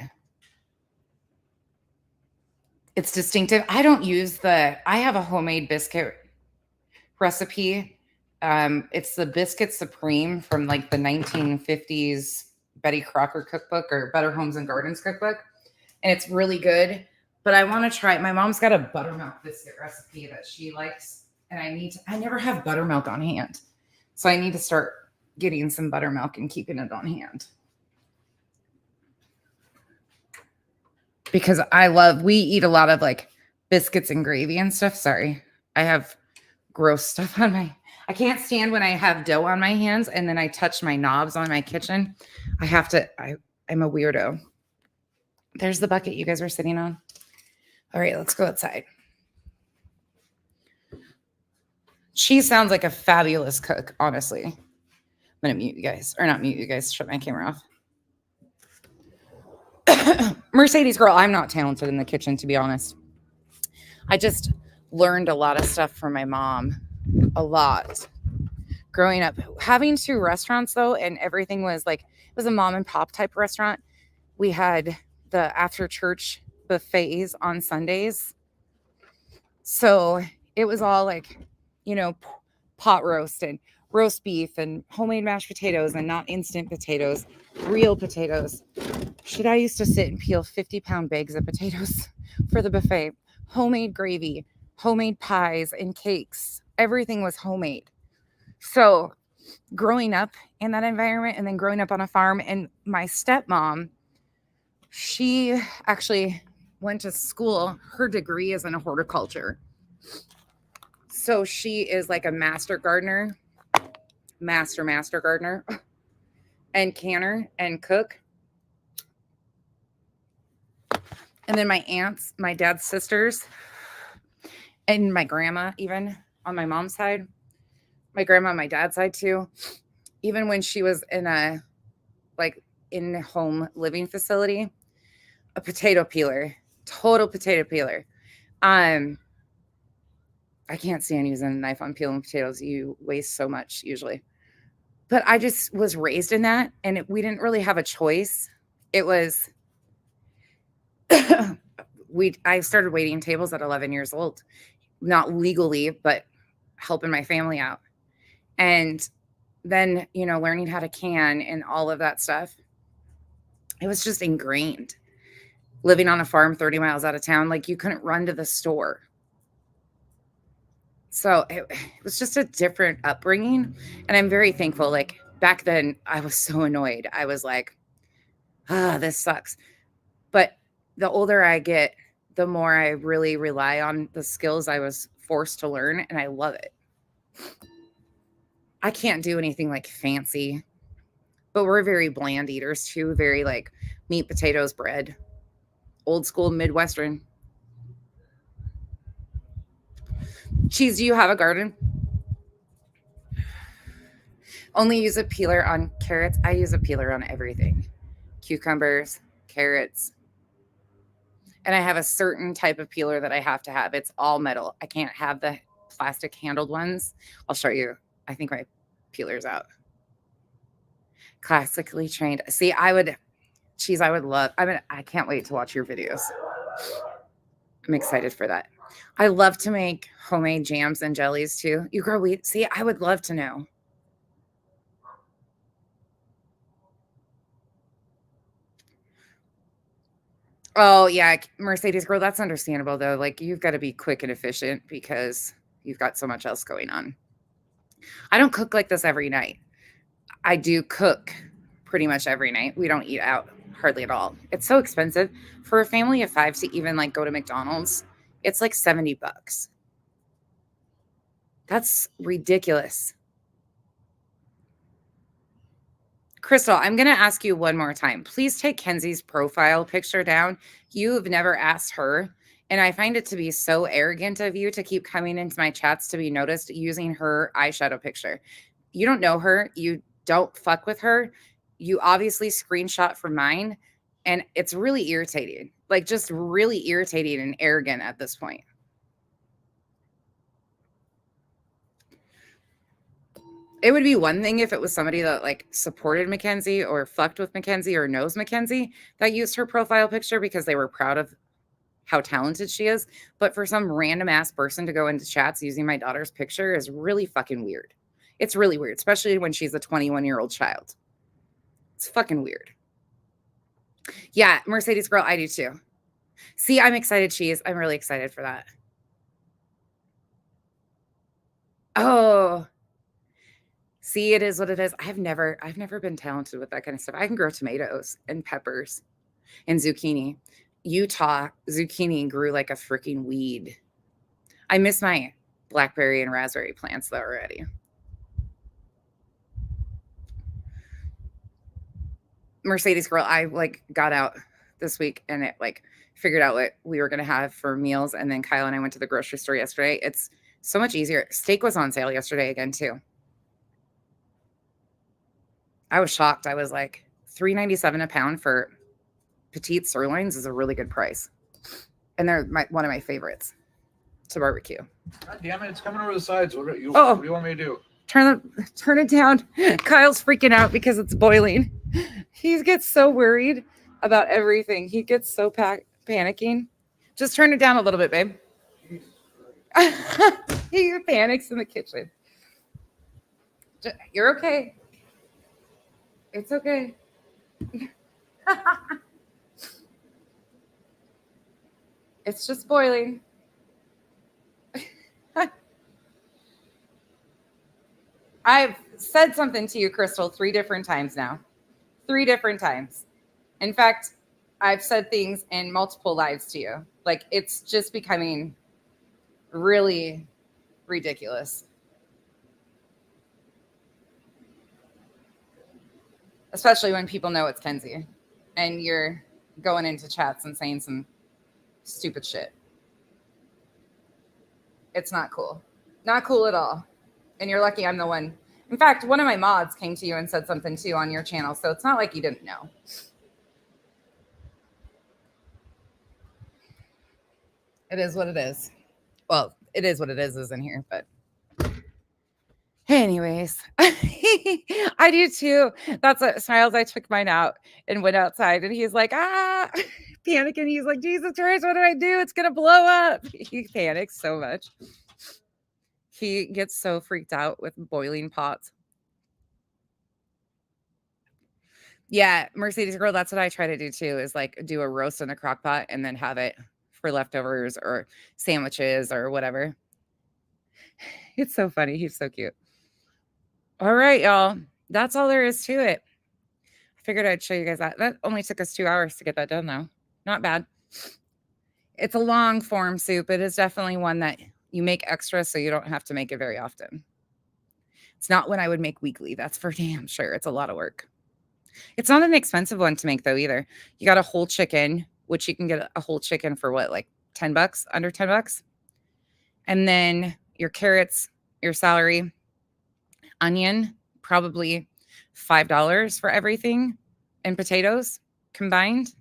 It's distinctive. I don't use I have a homemade biscuit recipe. It's the Biscuit Supreme from like the 1950s Betty Crocker cookbook or Better Homes and Gardens cookbook. And it's really good, but I want to try it. My mom's got a buttermilk biscuit recipe that she likes. And I never have buttermilk on hand. So I need to start getting some buttermilk and keeping it on hand. Because we eat a lot of like biscuits and gravy and stuff. Sorry. I have gross stuff on I can't stand when I have dough on my hands and then I touch my knobs on my kitchen. I'm a weirdo. There's the bucket you guys are sitting on. All right, let's go outside. She sounds like a fabulous cook, honestly. I'm going to mute you guys, or not mute you guys, shut my camera off. Mercedes girl, I'm not talented in the kitchen, to be honest. I just learned a lot of stuff from my mom. A lot. Growing up, having two restaurants though, and everything was like, it was a mom and pop type restaurant. We had the after church buffets on Sundays. So it was all like, pot roast and roast beef and homemade mashed potatoes and not instant potatoes, real potatoes. I used to sit and peel 50-pound bags of potatoes for the buffet. Homemade gravy, homemade pies and cakes. Everything was homemade. So growing up in that environment and then growing up on a farm, and my stepmom, she actually went to school. Her degree is in horticulture. So she is like a master gardener and canner and cook. And then my aunts, my dad's sisters, and my grandma, even on my mom's side, my grandma on my dad's side too, even when she was in a in-home living facility, a potato peeler, total potato peeler. I can't stand using a knife on peeling potatoes. You waste so much usually. But I just was raised in that, and we didn't really have a choice. It was, I started waiting tables at 11 years old, not legally, but helping my family out. And then, learning how to can and all of that stuff. It was just ingrained. Living on a farm 30 miles out of town, like you couldn't run to the store. So it was just a different upbringing. And I'm very thankful. Like back then I was so annoyed. I was like, this sucks. But the older I get, the more I really rely on the skills I was forced to learn. And I love it. I can't do anything like fancy, but we're very bland eaters too. Very like meat, potatoes, bread, old school Midwestern. Cheese, do you have a garden? Only use a peeler on carrots. I use a peeler on everything. Cucumbers, carrots. And I have a certain type of peeler that I have to have. It's all metal. I can't have the plastic handled ones. I'll show you. I think my peeler's out. Classically trained. See, I would love, I can't wait to watch your videos. I'm excited for that. I love to make homemade jams and jellies too. You grow wheat? See, I would love to know. Oh, yeah, Mercedes girl, that's understandable though. Like you've got to be quick and efficient because you've got so much else going on. I don't cook like this every night. I do cook pretty much every night. We don't eat out hardly at all. It's so expensive for a family of 5 to even like go to McDonald's. It's like $70. That's ridiculous. Crystal, I'm going to ask you one more time. Please take Kenzie's profile picture down. You've never asked her. And I find it to be so arrogant of you to keep coming into my chats to be noticed using her eyeshadow picture. You don't know her. You don't fuck with her. You obviously screenshot from mine. And it's really irritating. Like just really irritating and arrogant at this point. It would be one thing if it was somebody that like supported Mackenzie or fucked with Mackenzie or knows Mackenzie that used her profile picture because they were proud of how talented she is. But for some random ass person to go into chats using my daughter's picture is really fucking weird. It's really weird, especially when she's a 21-year-old child. It's fucking weird. Yeah, Mercedes girl, I do too. See, I'm excited, Cheese. I'm really excited for that. Oh, see, it is what it is. I've never been talented with that kind of stuff. I can grow tomatoes and peppers and zucchini. Utah zucchini grew like a freaking weed. I miss my blackberry and raspberry plants though already. Mercedes girl, I like got out this week and it like figured out what we were going to have for meals. And then Kyle and I went to the grocery store yesterday. It's so much easier. Steak was on sale yesterday again too. I was shocked. I was like $3.97 a pound for petite sirloins is a really good price. And they're one of my favorites to barbecue. God damn it, it's coming over the sides. What do you want me to do? Turn it down. Kyle's freaking out because it's boiling. He gets so worried about everything. He gets so panicking. Just turn it down a little bit, babe. He panics in the kitchen. You're okay. It's okay. It's just boiling. I've said something to you, Crystal, 3 different times now. 3 different times. In fact, I've said things in multiple lives to you. Like, it's just becoming really ridiculous. Especially when people know it's Kenzie and you're going into chats and saying some stupid shit. It's not cool. Not cool at all. And you're lucky I'm the one. In fact, one of my mods came to you and said something too on your channel. So it's not like you didn't know. It is what it is. Well, it is what it is in here, but anyways, I do too. That's what Smiles. I took mine out and went outside and he's like, panicking. He's like, Jesus Christ, what do I do? It's going to blow up. He panics so much. He gets so freaked out with boiling pots. Yeah, Mercedes girl, that's what I try to do too, is like do a roast in a crock pot and then have it for leftovers or sandwiches or whatever. It's so funny. He's so cute. All right, y'all. That's all there is to it. I figured I'd show you guys that. That only took us 2 hours to get that done, though. Not bad. It's a long form soup. It is definitely one that you make extra so you don't have to make it very often. It's not one I would make weekly. That's for damn sure. It's a lot of work. It's not an expensive one to make, though, either. You got a whole chicken, which you can get a whole chicken for what, like $10, under $10? And then your carrots, your celery, onion, probably $5 for everything, and potatoes combined.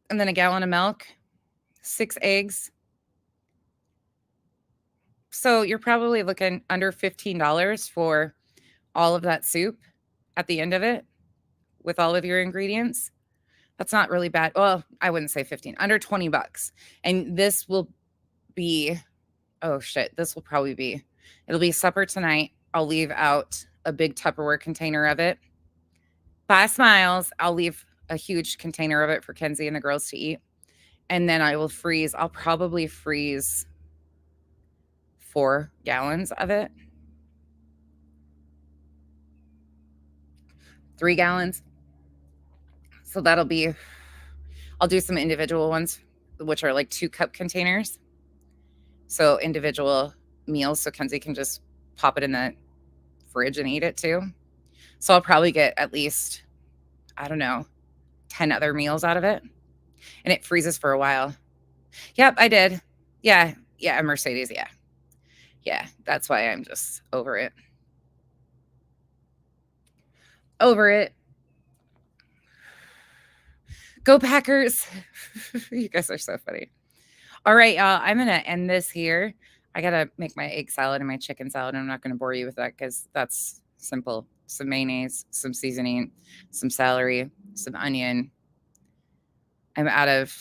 And then a gallon of milk, 6 eggs. So you're probably looking under $15 for all of that soup at the end of it with all of your ingredients. That's not really bad. Well, I wouldn't say 15, under $20. And this will be, oh shit, this will probably be, it'll be supper tonight. I'll leave out a big Tupperware container of it. By Smiles, I'll leave a huge container of it for Kenzie and the girls to eat. And then I will freeze, I'll probably freeze 4 gallons of it. 3 gallons. So that'll be, I'll do some individual ones, which are like 2-cup containers. So individual meals. So Kenzie can just pop it in the fridge and eat it too. So I'll probably get at least, I don't know, 10 other meals out of it. And it freezes for a while. Yep, I did. Yeah, Mercedes, yeah. Yeah, that's why I'm just over it. Over it. Go Packers. You guys are so funny. All right, y'all. I'm going to end this here. I got to make my egg salad and my chicken salad. I'm not going to bore you with that because that's simple. Some mayonnaise, some seasoning, some celery, some onion. I'm out of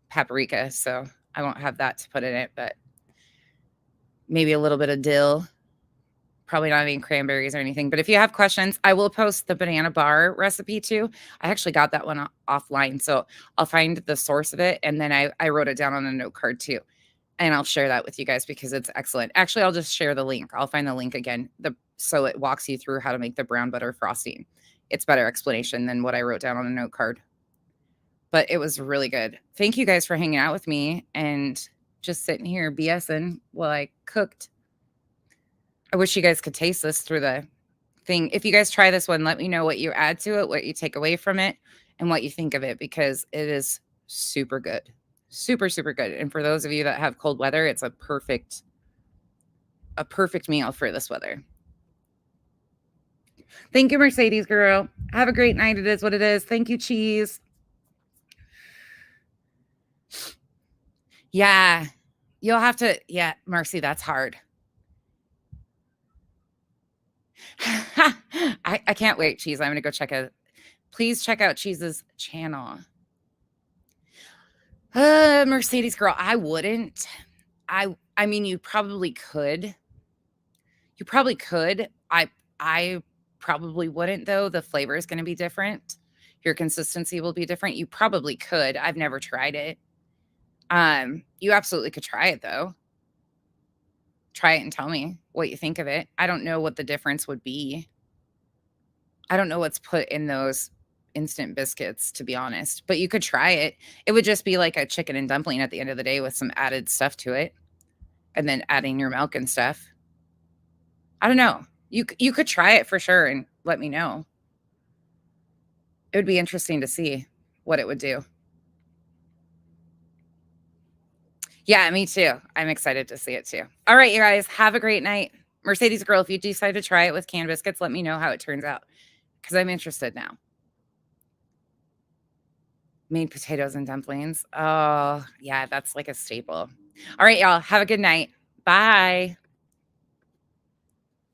paprika, so I won't have that to put in it, but maybe a little bit of dill. Probably not any cranberries or anything. But if you have questions, I will post the banana bar recipe too. I actually got that one offline. So I'll find the source of it. And then I wrote it down on a note card too. And I'll share that with you guys because it's excellent. Actually, I'll just share the link. I'll find the link again. So it walks you through how to make the brown butter frosting. It's better explanation than what I wrote down on a note card. But it was really good. Thank you guys for hanging out with me and just sitting here BSing while I cooked. I wish you guys could taste this through the thing. If you guys try this one, let me know what you add to it, what you take away from it, and what you think of it, because it is super good. Super, super good. And for those of you that have cold weather, it's a perfect meal for this weather. Thank you, Mercedes girl. Have a great night. It is what it is. Thank you, cheese. Yeah. You'll have to, yeah, Marcy, that's hard. I can't wait, Cheese. I'm going to go please check out Cheese's channel. Mercedes girl, I wouldn't. I mean, you probably could. You probably could. I probably wouldn't, though. The flavor is going to be different. Your consistency will be different. You probably could. I've never tried it. You absolutely could try it, though. Try it and tell me what you think of it. I don't know what the difference would be. I don't know what's put in those instant biscuits, to be honest, but you could try it. It would just be like a chicken and dumpling at the end of the day with some added stuff to it and then adding your milk and stuff. I don't know. You could try it for sure and let me know. It would be interesting to see what it would do. Yeah, me too. I'm excited to see it too. All right, you guys, have a great night. Mercedes girl, if you decide to try it with canned biscuits, let me know how it turns out because I'm interested now. Made potatoes and dumplings. Oh, yeah, that's like a staple. All right, y'all, have a good night. Bye.